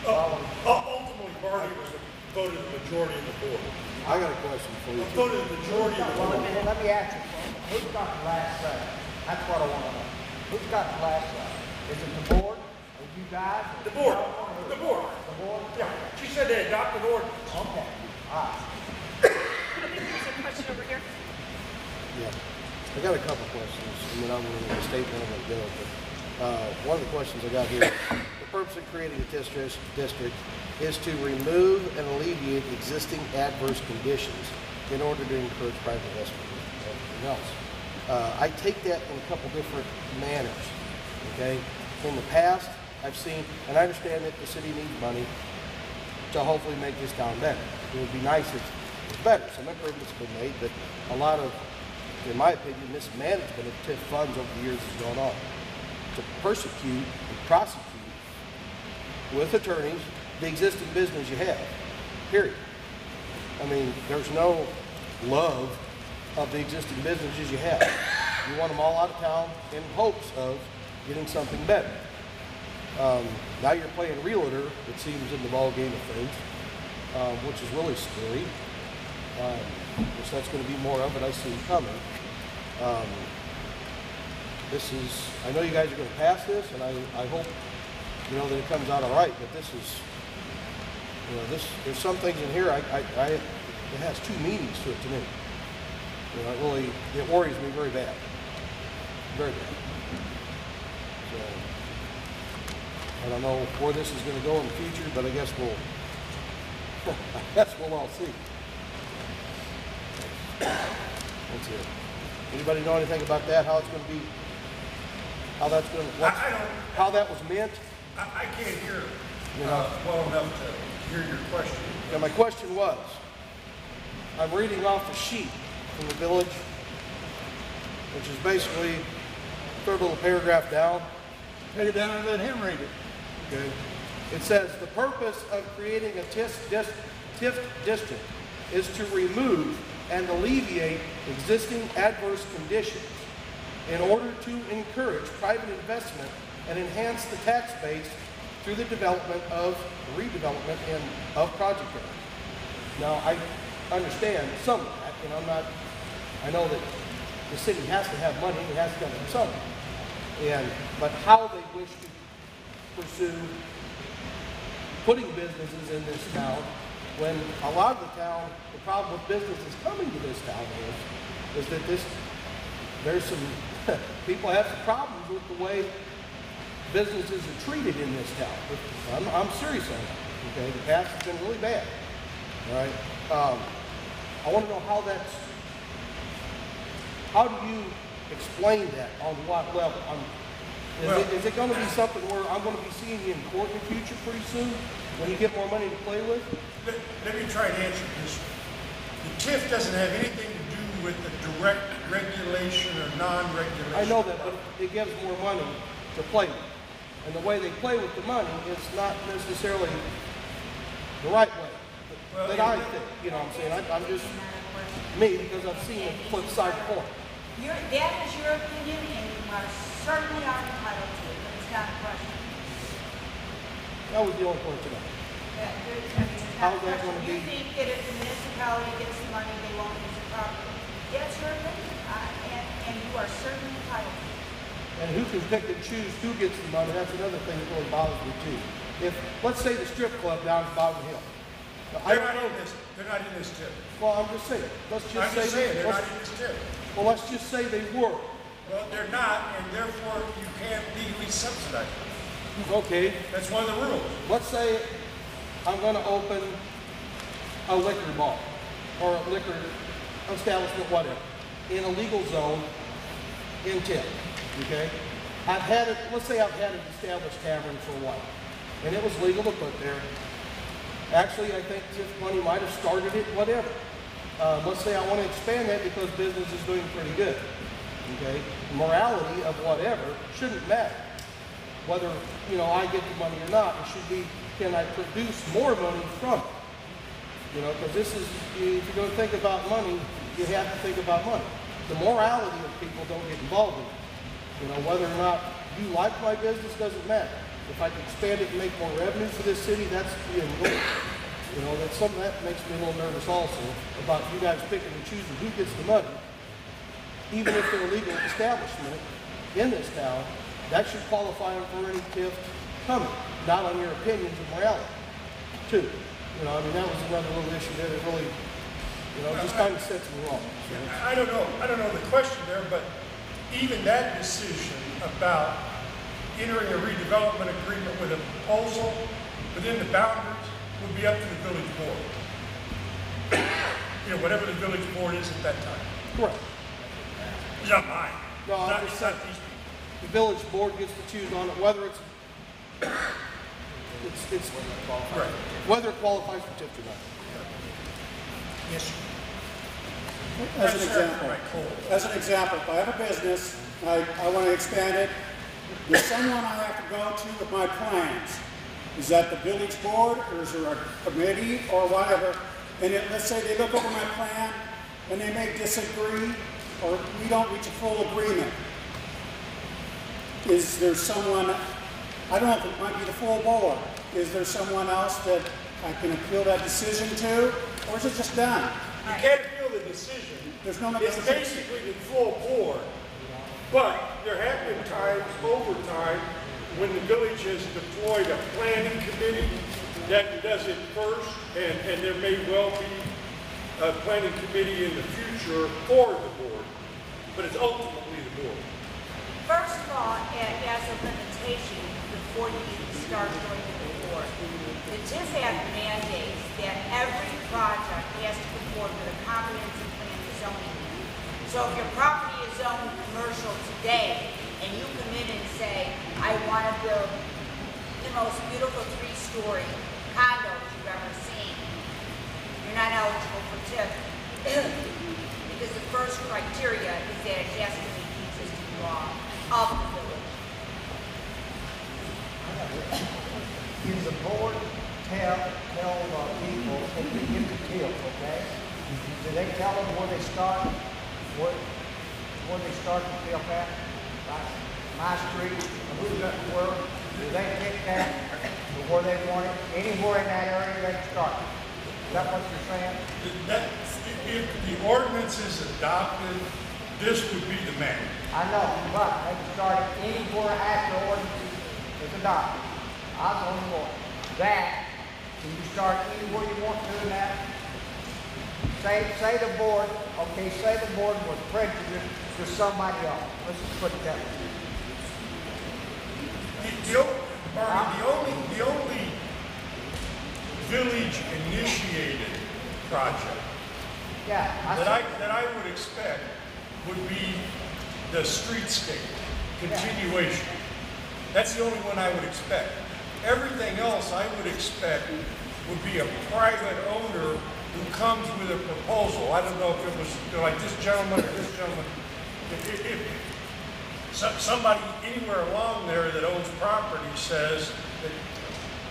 Ultimately, Barney was voted the majority of the board. I got a question for you. Voted the majority of the Well, board. let me ask you, who's got the last say? That's what I want to know. Who's got the last say? Is it the board, or you guys? or The board. or The board. The board? Yeah, she said they adopted ordinance. Okay, all right. I think there's a question over here. Yeah, I got a couple questions, and then I'm going to statement I'm going to go. But one of the questions I got here: the purpose of creating a district is to remove and alleviate existing adverse conditions in order to encourage private investment and everything else. I take that in a couple different manners. Okay, in the past, I've seen, and I understand that the city needs money to hopefully make this town better. It would be nice if it's better. Some improvements have been made, but a lot of, in my opinion, mismanagement of TIF funds over the years has gone on. To persecute and prosecute with attorneys the existing business you have, period. I mean, there's no love of the existing businesses you have. You want them all out of town in hopes of getting something better. Now you're playing realtor, it seems, in the ball game of things, which is really scary. Which that's going to be more of it, I see coming. I know you guys are going to pass this, and I hope, you know, that it comes out all right, but this is, you know, there's some things in here, it has two meanings to it to me. You know, it worries me very bad. Very bad. So, I don't know where this is going to go in the future, but I guess we'll all see. That's it. Anybody know anything about that? How it's going to be? How that's going to? How that was meant? I can't hear You know? well enough to hear your question. Yeah, my question was, I'm reading off a sheet from the village, which is basically third little paragraph down. Take it down and let him read it. Okay. It says the purpose of creating a TIF district is to remove and alleviate existing adverse conditions in order to encourage private investment and enhance the tax base through the development of redevelopment and of project areas. Now, I understand some of that, and I know that the city has to have money, it has to come from somewhere. But how they wish to pursue putting businesses in this town, when a lot of the town, the problem with businesses coming to this town is that there's some, people have some problems with the way businesses are treated in this town. I'm serious on that, okay? The past has been really bad, all right? I want to know how do you explain that, on what level? Is it going to be something where I'm going to be seeing you in court in the future pretty soon, when you get more money to play with? Let me try to answer this. The TIF doesn't have anything to do with the direct regulation or non-regulation. I know that, but it gives more money to play with. And the way they play with the money is not necessarily the right way that I think. You know what I'm saying? I'm just me, because I've seen the flip side before. That is your opinion, and you are certainly entitled to it, but it's not a question. That was the only point tonight. How's that going to be? You think that if the municipality gets the money, they won't use the property. That's your opinion, and you are certainly entitled to it. And who can pick and choose who gets the money? That's another thing that really bothers me too. If, let's say the strip club down at Bottom Hill. They're not in this TIF. Well, I'm just saying. Let's just I'm just saying, they're let's- not in this TIF. Well, let's just say they were. Well, they're not, and therefore you can't legally subsidize them. Okay. That's one of the rules. Let's say I'm going to open a liquor bar or a liquor establishment, whatever, in a legal zone in TIF. Okay? Let's say I've had an established tavern for a while, and it was legal to put there. Actually, I think TIF money might have started it, whatever. Let's say I want to expand that because business is doing pretty good. Okay? Morality of whatever shouldn't matter. Whether, you know, I get the money or not, it should be, can I produce more money from it? You know, because this is, if you're going to think about money, you have to think about money. The morality of people don't get involved in it. You know, whether or not you like my business doesn't matter. If I can expand it and make more revenue for this city, that's the end goal. You know, that's something that makes me a little nervous also about you guys picking and choosing who gets the money. Even if they're a legal establishment in this town, that should qualify them for any TIF coming, not on your opinions of morality, too. You know, I mean, that was another little issue that it really, you know, just kind of sets me wrong. So I don't know the question there, but even that decision about entering a redevelopment agreement with a proposal within the boundaries would be up to the village board. You know, whatever the village board is at that time. correct. It's not mine. No, It's not- I'm just it's not saying, these- the village board gets to choose on it, whether it's Right. whether it qualifies for TIF or not. Yes, sir. As an That's example, right, Cole. as an example, if I have a business, I want to expand it, there's someone I have to go to with my plans. Is that the village board, or is there a committee, or whatever? And let's say they look over my plan, and they may disagree, or we don't reach a full agreement. Is there someone, I don't know if it might be the full board, is there someone else that I can appeal that decision to, or is it just done? You can't appeal the decision. There's no It's negotiation. basically the full board. But there have been times over time when the village has deployed a planning committee that does it first, and there may well be a planning committee in the future for the board, but it's ultimately the board. First of all, as a limitation, before you even start going to the board, the TIF Act mandates that every project has to conform to the comprehensive plan zoning. So if your property is zoned commercial today, and you come in and say, I want to build the most beautiful 3-story condos you've ever seen, you're not eligible for TIF. Because the first criteria is that it has to meet the existing law of the village. Is the board tell people if they get the TIF, okay? Do they tell them where they start, where they start the TIF at? Like my street, who's got where? Do they pick that to where they want it? Anywhere in that area they can start. Is that what you're saying? If the ordinance is adopted, this would be the man. I know, but they can start it anywhere after ordinance is adopted. I was on the board. That, can you start anywhere you want to in that? Say the board, okay, say the board was prejudiced to somebody else. Let's just put it that way. The only village initiated project Yeah, that I would expect would be the streetscape continuation. That's the only one I would expect. Everything else I would expect would be a private owner who comes with a proposal. I don't know if it was like this gentleman or this gentleman. If somebody anywhere along there that owns property says that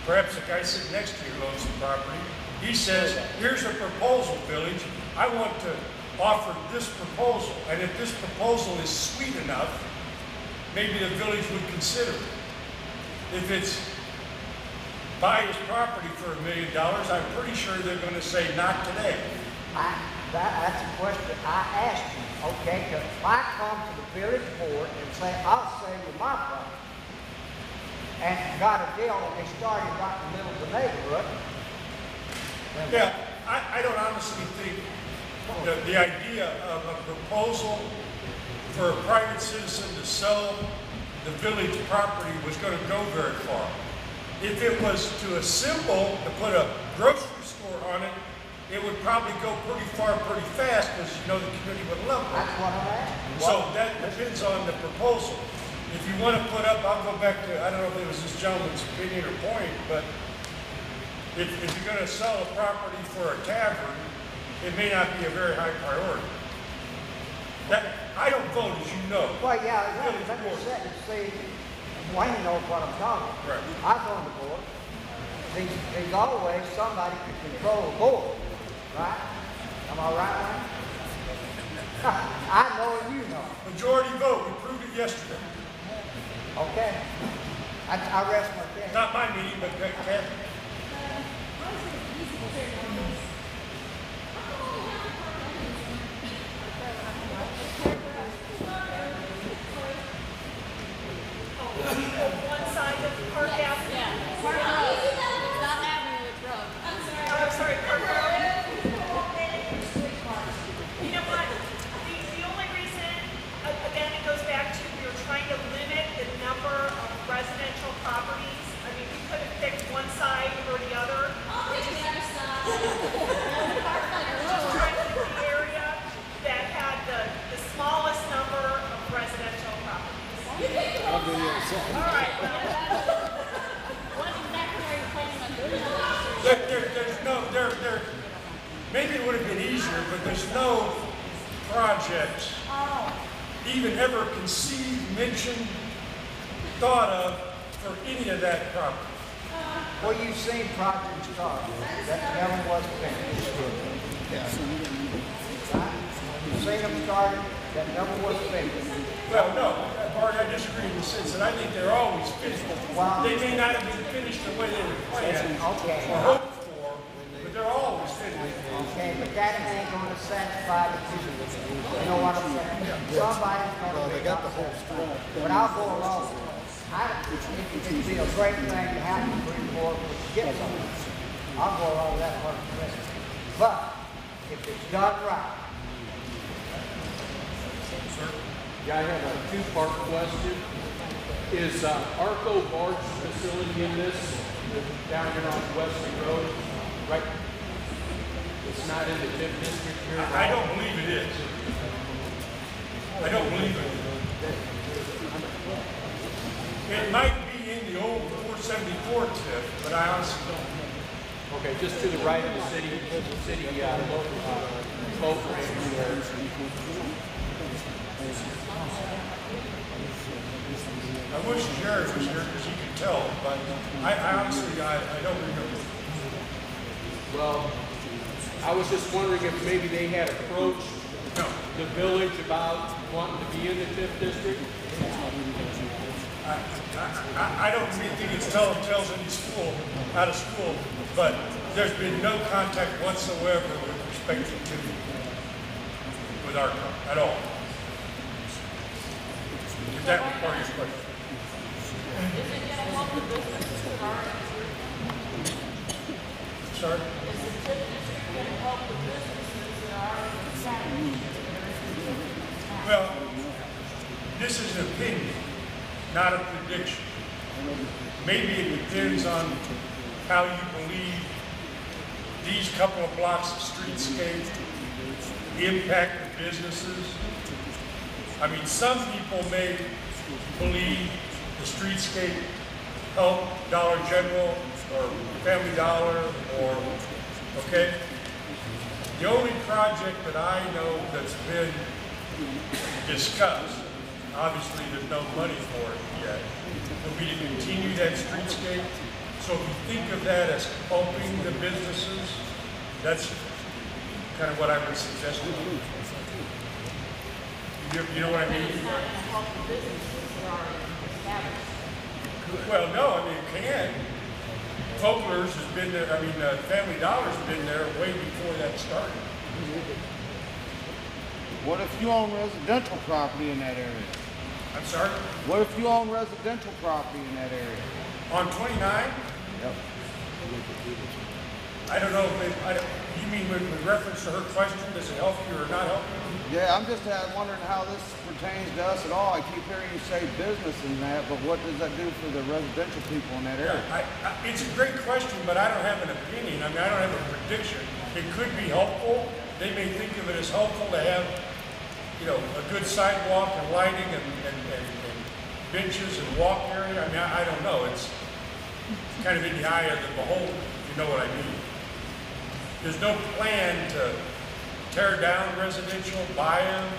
perhaps the guy sitting next to you owns the property. He says, here's a proposal, village. I want to offer this proposal. And if this proposal is sweet enough, maybe the village would consider it. If it's buy his property for $1 million, I'm pretty sure they're going to say not today. that's a question I asked you, okay? Because if I come to the village board and say, I'll sell you my property, and got a deal, and they started right in the middle of the neighborhood. Yeah, I don't honestly think the idea of a proposal for a private citizen to sell the village property was going to go very far. If it was to a symbol to put a grocery store on it, it would probably go pretty far pretty fast because you know the community would love it. That's what I'm asking. So that depends on the proposal. If you want to put up, I'll go back to, I don't know if it was this gentleman's opinion or point, but if you're going to sell a property for a tavern, it may not be a very high priority. I don't vote, as you know. Well, yeah, let Village me board. sit and see, Wayne knows what I'm talking about. Right. I was on the board. There's always somebody to control the board, right? Am I right, Wayne? I know and you know. Majority vote, we proved it yesterday. I rest my case. Not my meeting, but Kathy. One side of Park Avenue. Yeah, Park Road. It's not Avenue, it's Road. Oh, sorry, Park Road. You know what? The only reason, again, it goes back to we were trying to limit the number of residential properties. I mean, we could have picked one side or the other. Just trying to pick the area that had the smallest number of residential properties. All right. What exactly are you planning on doing? There's no, maybe it would have been easier, but there's no project even ever conceived, mentioned, thought of for any of that property. Well, you've seen projects start that never was finished. You've seen them started that never was finished. Well, no, Bart, I disagree in the sense that I think they're always finished. Wow. They may not have been finished the way they were planned Okay. or hoped for, but they're always finished. Okay, but that ain't gonna satisfy the people. You know what I'm saying? Somebody's gonna be upset. But I'll go along. It'd be a great thing to have to bring forward to get something. I'll go along with that 100%. But if it's done right, Yeah, I have a two-part question. Is Arco Barge facility in this, down here on Weston Road, right? It's not in the TIF district here? I don't believe it is. I don't believe it. It might be in the old 474 TIF, but I honestly don't. Okay, just to the right of the city boat ramp there. I wish Jared was here because he could tell, but I honestly, I don't remember. Well, I was just wondering if maybe they had approached the village about wanting to be in the TIF district? I don't really think it's tells any school, out of school, but there's been no contact whatsoever with respect to with our at all. If that was part of your question. Is it going to help the businesses that are Sorry? Is the TIF district going to help the businesses that are in Well, this is an opinion, not a prediction. Maybe it depends on how you believe these couple of blocks of streetscape impact the businesses. I mean, some people may believe the streetscape help Dollar General or Family Dollar or, okay? The only project that I know that's been discussed, obviously there's no money for it yet, will be to continue that streetscape. So if you think of that as helping the businesses, that's kind of what I would suggest to you. You know what I mean? Well, no, I mean, it can. Fogler's has been there, I mean, Family Dollar's been there way before that started. What if you own residential property in that area? I'm sorry? What if you own residential property in that area? On 29? Yep. I don't know if you mean with reference to her question, does it help you or not help you? Yeah, I'm just wondering how this pertains to us at all. I keep hearing you say business and that, but what does that do for the residential people in that area? It's a great question, but I don't have an opinion. I mean, I don't have a prediction. It could be helpful. They may think of it as helpful to have, you know, a good sidewalk and lighting and benches and walk area. I mean, I don't know. It's kind of in the eye of the beholder, if you know what I mean. There's no plan to tear down residential, buy them,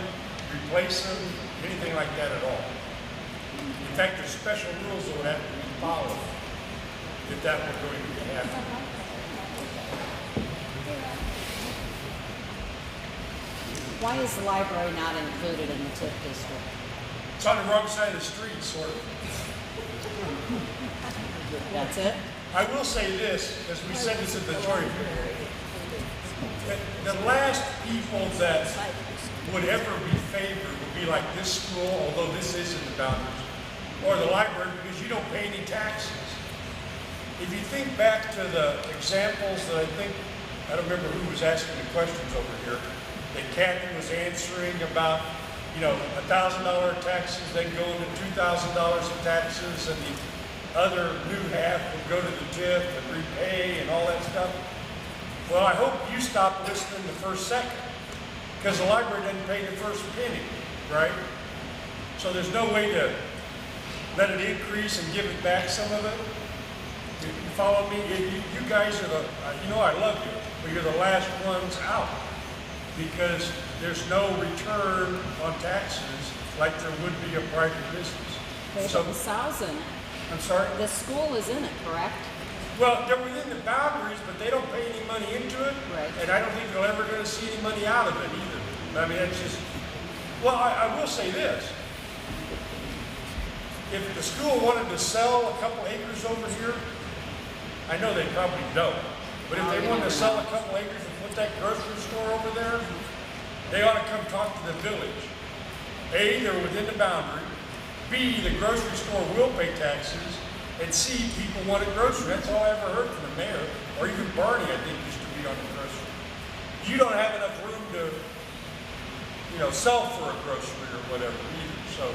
replace them, anything like that at all. In fact, there's special rules that would have to be followed if that were going to happen. Why is the library not included in the TIF district? It's on the wrong side of the street, sort of. That's it? I will say this, as we said this at the joint, the last people that would ever be favored would be like this school, although this is in the boundaries, or the library, because you don't pay any taxes. If you think back to the examples that I don't remember who was asking the questions over here, that Kathy was answering about, you know, $1,000 taxes, then going to $2,000 in taxes, and the other new half would go to the TIF and repay and all that stuff. Well, I hope you stop listening the first second, because the library doesn't pay the first penny, right? So there's no way to let it increase and give it back some of it. You follow me? You guys are the, you know I love you, but you're the last ones out, because there's no return on taxes like there would be a private business. So the SAL's in it. I'm sorry? The school is in it, correct? Well, they're within the boundaries, but they don't pay any money into it. Right. And I don't think you're ever going to see any money out of it either. I mean, it's just, well, I will say this. If the school wanted to sell a couple acres over here, I know they probably don't, but if they wanted to sell a couple acres and put that grocery store over there, they ought to come talk to the village. A, they're within the boundary. B, the grocery store will pay taxes. And C, people want a grocery. That's all I ever heard from the mayor, or even Barney, I think, used to be on the grocery. You don't have enough room to, you know, sell for a grocery or whatever either. So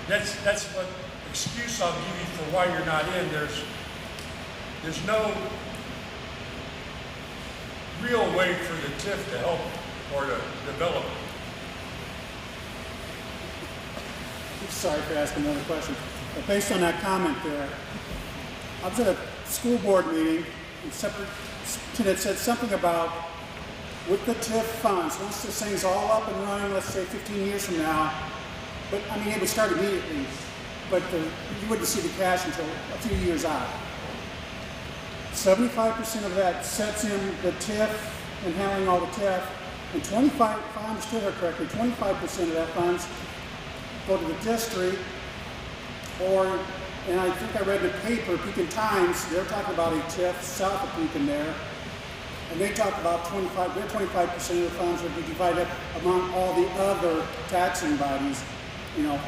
that's what excuse I'll give you for why you're not in. There's no real way for the TIF to help or to develop. Sorry for asking another question. But based on that comment there, I was at a school board meeting and it said something about with the TIF funds, once this thing's all up and running, let's say 15 years from now, but I mean it would start immediately, but you wouldn't see the cash until a few years out. 75% of that sets in the TIF and handling all the TIF, and 25, if I understood her correctly, 25% of that funds go to the district, or, and I think I read the paper, Pekin Times, they're talking about a TIF south of Pekin there, and they talk about 25% of the funds would be divided up among all the other taxing bodies, you know.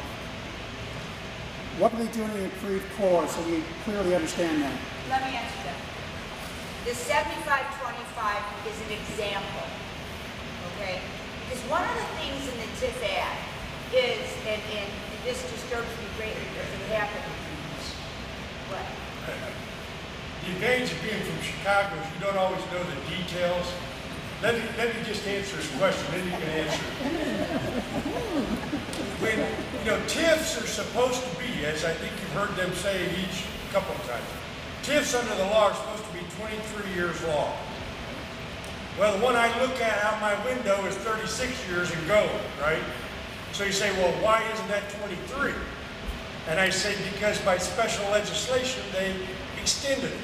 What are they doing in Creve Coeur so we clearly understand that? Let me answer that. The 75-25 is an example, okay? Because one of the things in the TIF Act is, and this disturbs me greatly because it happened. What? The advantage of being from Chicago is you don't always know the details. Let me just answer his question, then you can answer it. When, you know, TIFs are supposed to be, as I think you've heard them say each couple of times, TIFs under the law are supposed to be 23 years long. Well, the one I look at out my window is 36 years and going, right? So you say, well, why isn't that 23? And I say, because by special legislation, they extended it.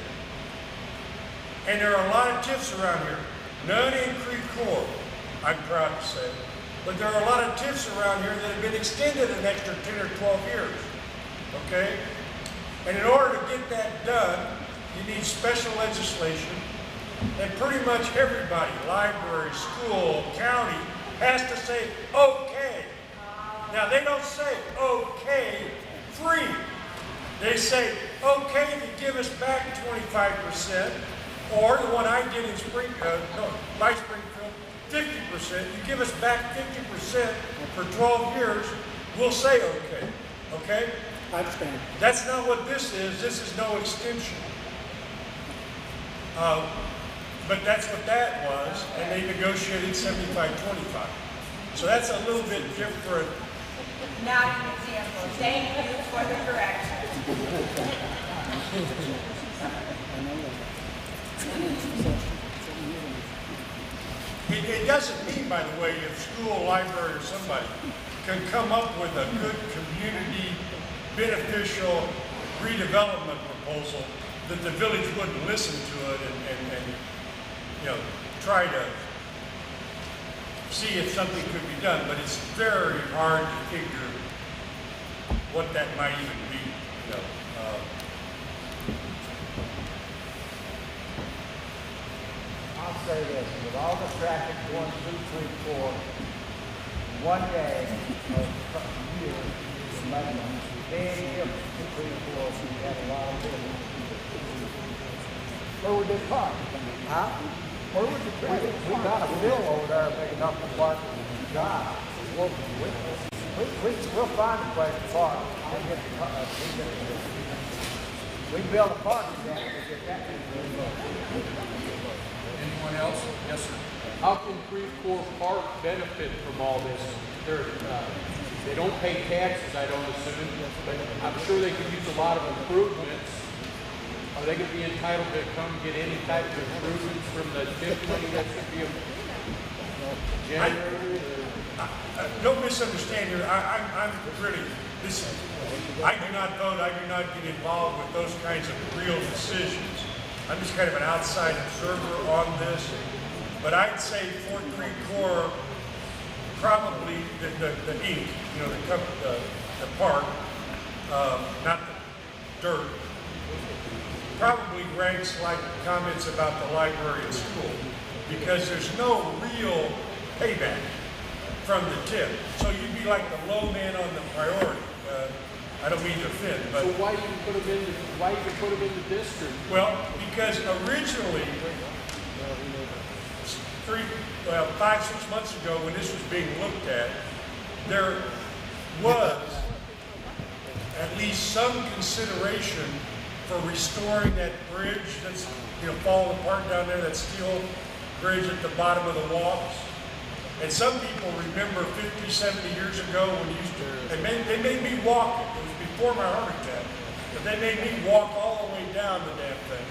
And there are a lot of TIFs around here. None in Creve Coeur, I'm proud to say. But there are a lot of TIFs around here that have been extended an extra 10 or 12 years, okay? And in order to get that done, you need special legislation, and pretty much everybody, library, school, county, has to say, okay. Now they don't say, okay, free. They say, okay, to give us back 25%, or the one I did in by Springfield, 50%. You give us back 50% for 12 years, we'll say okay, okay? I understand. That's not what this is. This is no extension. But that's what that was, and they negotiated 75-25. So that's a little bit different. Not an example. Thank you for the correction. It doesn't mean, by the way, if school, library, or somebody can come up with a good community beneficial redevelopment proposal that the village wouldn't listen to it and you know, try to see if something could be done, but it's very hard to figure what that might even be. You know. I'll say this, with all the traffic going through Creve Coeur, one day of year, is like a big difference to Creve Coeur, so you had a lot of business. Where would they park? Huh? Where would the traffic We got a bill over there big enough to park the job. We'll find a place to park. We build a parking deck to get that. Anyone else? Yes, sir. How can Creve Coeur Park benefit from all this? They don't pay taxes, I don't assume, but I'm sure they could use a lot of improvements. Are they going to be entitled to come get any type of improvements from the TIF money that should be generated? Don't misunderstand here. I'm really, listen, I do not vote, I do not get involved with those kinds of real decisions. I'm just kind of an outside observer on this. But I'd say Fort Creve Coeur, probably the Inc., you know, the park, not the dirt, probably ranks like comments about the library and school, because there's no real payback from the TIF. So you'd be like the low man on the priority. I don't mean to offend, but So why even put them in the district? well, because originally, 5, 6 months ago, when this was being looked at, there was at least some consideration for restoring that bridge that's falling apart down there, that steel bridge at the bottom of the walks. And some people remember 50, 70 years ago when you used to, they made me walk it. It was before my heart attack. But they made me walk all the way down the damn thing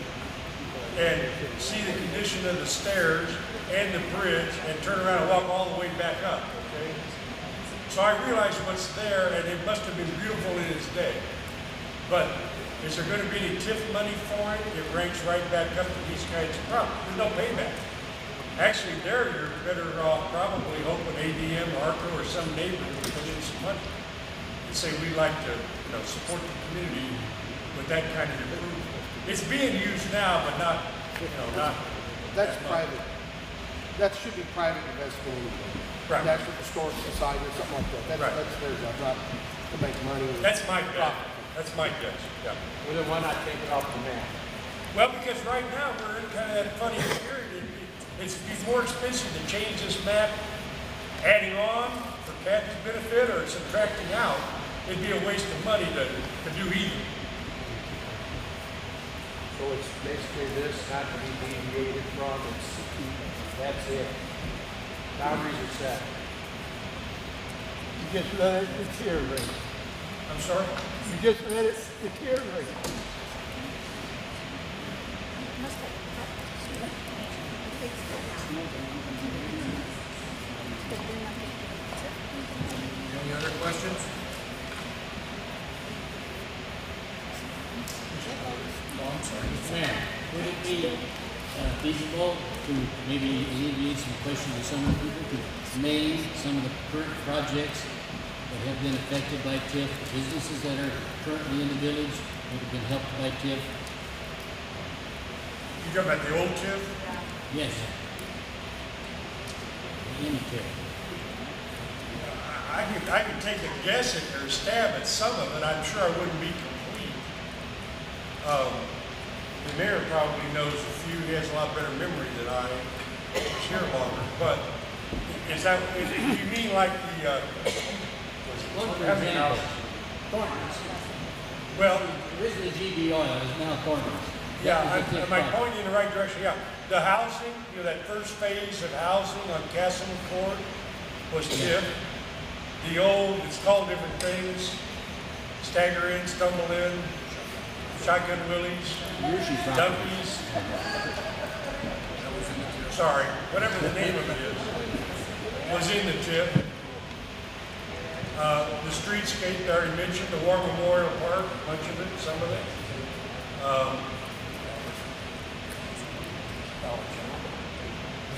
and see the condition of the stairs and the bridge and turn around and walk all the way back up, okay? So I realized what's there, and it must have been beautiful in its day. But is there going to be any TIF money for it? It ranks right back up to these kinds of problems. There's no payback. Actually, there you're better off probably hoping ADM, ARCO, or some neighbor would put in some money and say we'd like to, support the community with that kind of improvement. It's being used now, but not, not. That's private. That should be private investment anyway. Right. That's what the historic society or something like that. That's their job, not to make money. That's my guess. That's my guess. Yeah. Well, then why not take it off the map? Well, because right now we're in kind of that funny period. It's more expensive to change this map, adding on for Kathy's benefit or subtracting out. It'd be a waste of money to do either. So it's basically this, not to be deviated from, that's it. Boundaries are set. You just let it deteriorate. I'm sorry? You just let it deteriorate. Any other questions? No, I'm sorry. Ma'am, would it be feasible to maybe alleviate some questions of some of the people to name some of the current projects that have been affected by TIF, businesses that are currently in the village that have been helped by TIF? You talking about the old TIF? Yes. Any TIF. I could take a guess at or stab at some of it. I'm sure I wouldn't be complete. The mayor probably knows a few. He has a lot better memory than I. Was here longer. But is that? You mean like the? Well, originally GB Oil is now Thornton's. Yeah, am I pointing in the right direction? Yeah. The housing, that first phase of housing on Castle Court was TIF. The old, it's called different things. Stagger in, stumble in, shotgun willies, dumpies. Sorry, whatever the name of it is, was in the TIF. The streetscape I already mentioned, the War Memorial Park, a bunch of it, some of it.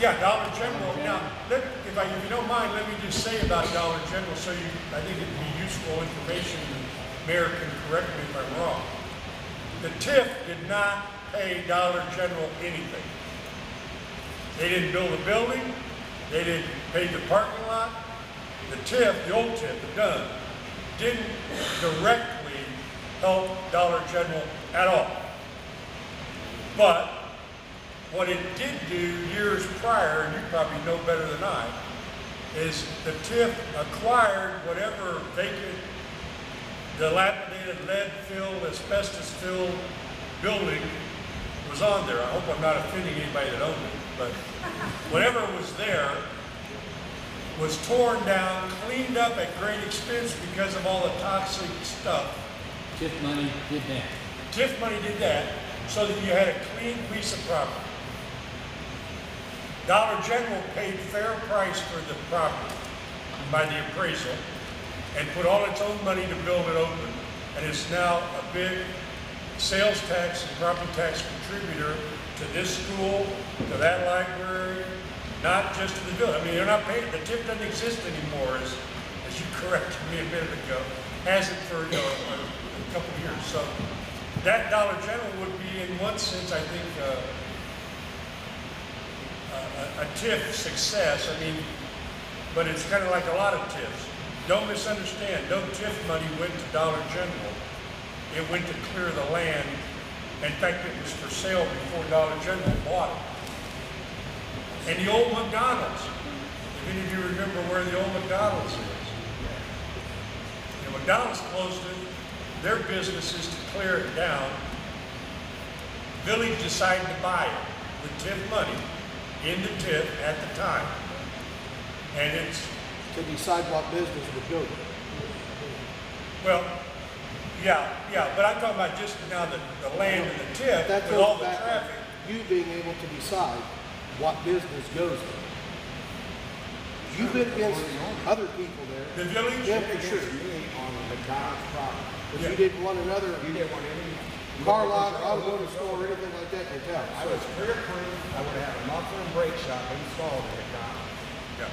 Yeah, Dollar General. Now, if you don't mind, let me just say about Dollar General, so I think it'd be useful information. The mayor can correct me if I'm wrong. The TIF did not pay Dollar General anything. They didn't build a building. They didn't pave the parking lot. The TIF, the old TIF, the done, didn't directly help Dollar General at all. But what it did do years prior, and you probably know better than I, is the TIF acquired whatever vacant, dilapidated, lead-filled, asbestos-filled building was on there. I hope I'm not offending anybody that owned it, but whatever was there was torn down, cleaned up at great expense because of all the toxic stuff. TIF money did that. TIF money did that so that you had a clean piece of property. Dollar General paid fair price for the property by the appraisal and put all its own money to build it open, and it's now a big sales tax and property tax contributor to this school, to that library, not just to the village. I mean, they're not paying, the TIF doesn't exist anymore, as you corrected me a minute ago. Hasn't for a couple of years. So that Dollar General would be, in one sense, I think, a TIF success. I mean, but it's kind of like a lot of TIFs. Don't misunderstand, no TIF money went to Dollar General. It went to clear the land. In fact, it was for sale before Dollar General bought it. And the old McDonald's, if any of you remember where the old McDonald's is. You know, McDonald's closed it. Their business is to clear it down. Village decided to buy it with TIF money in the TIF at the time. And it's... To decide what business would go there. Well, yeah, but I'm talking about just now the land and the TIF That with all goes the back traffic. to you being able to decide what business goes there. You've been against other people there. The village? Yeah, for sure. Me on McDonald's property. But you didn't want another You didn't want any car lot, automotive store, or anything like that in your town. I was clear clean. I would have a muffler and brake shop installed in McDonald's. Yeah.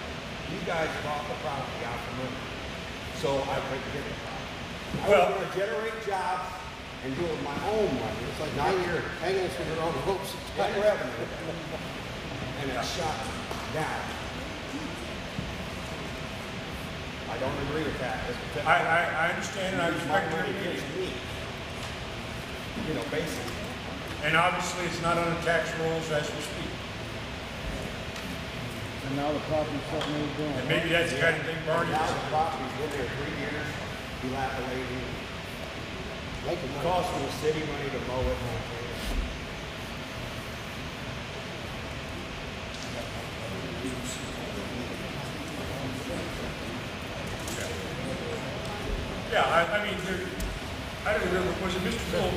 You guys bought the property out for money, so I couldn't get the property. I Well- was going to generate jobs and do it with my own money. It's like not hanging your us from the wrong ropes. revenue. And it shot down. I don't agree with that. I understand and I Use respect my your money opinion. against me. You know, basically. And obviously it's not on the tax rolls as we speak. And now the property's something they're doing. And maybe that's the kind of thing Barney Now was the property's been there 3 years, dilapidated. Making It money. costs the city money to mow it. Yeah, I mean, I don't remember, was it Mr. Phil?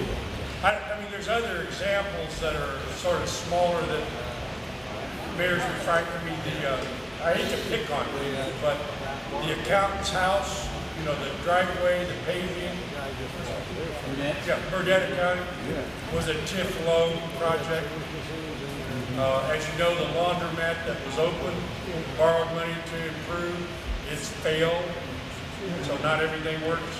I mean, there's other examples that are sort of smaller that mayor's referring, I mean, I hate to pick on it, but the accountant's house, you know, the driveway, the paving. Yeah, Burdette County was a TIF loan project. As you know, the laundromat that was open, borrowed money to improve, it's failed. So not everything works,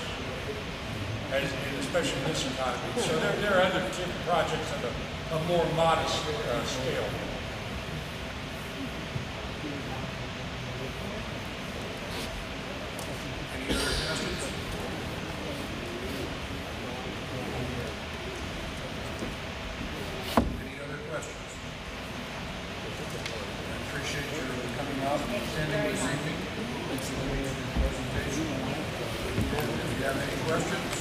especially in this economy. So there are other TIF projects at a more modest scale. Any other questions? Any other questions? I appreciate your coming out and attending this evening. Thanks for the presentation. If you have any questions,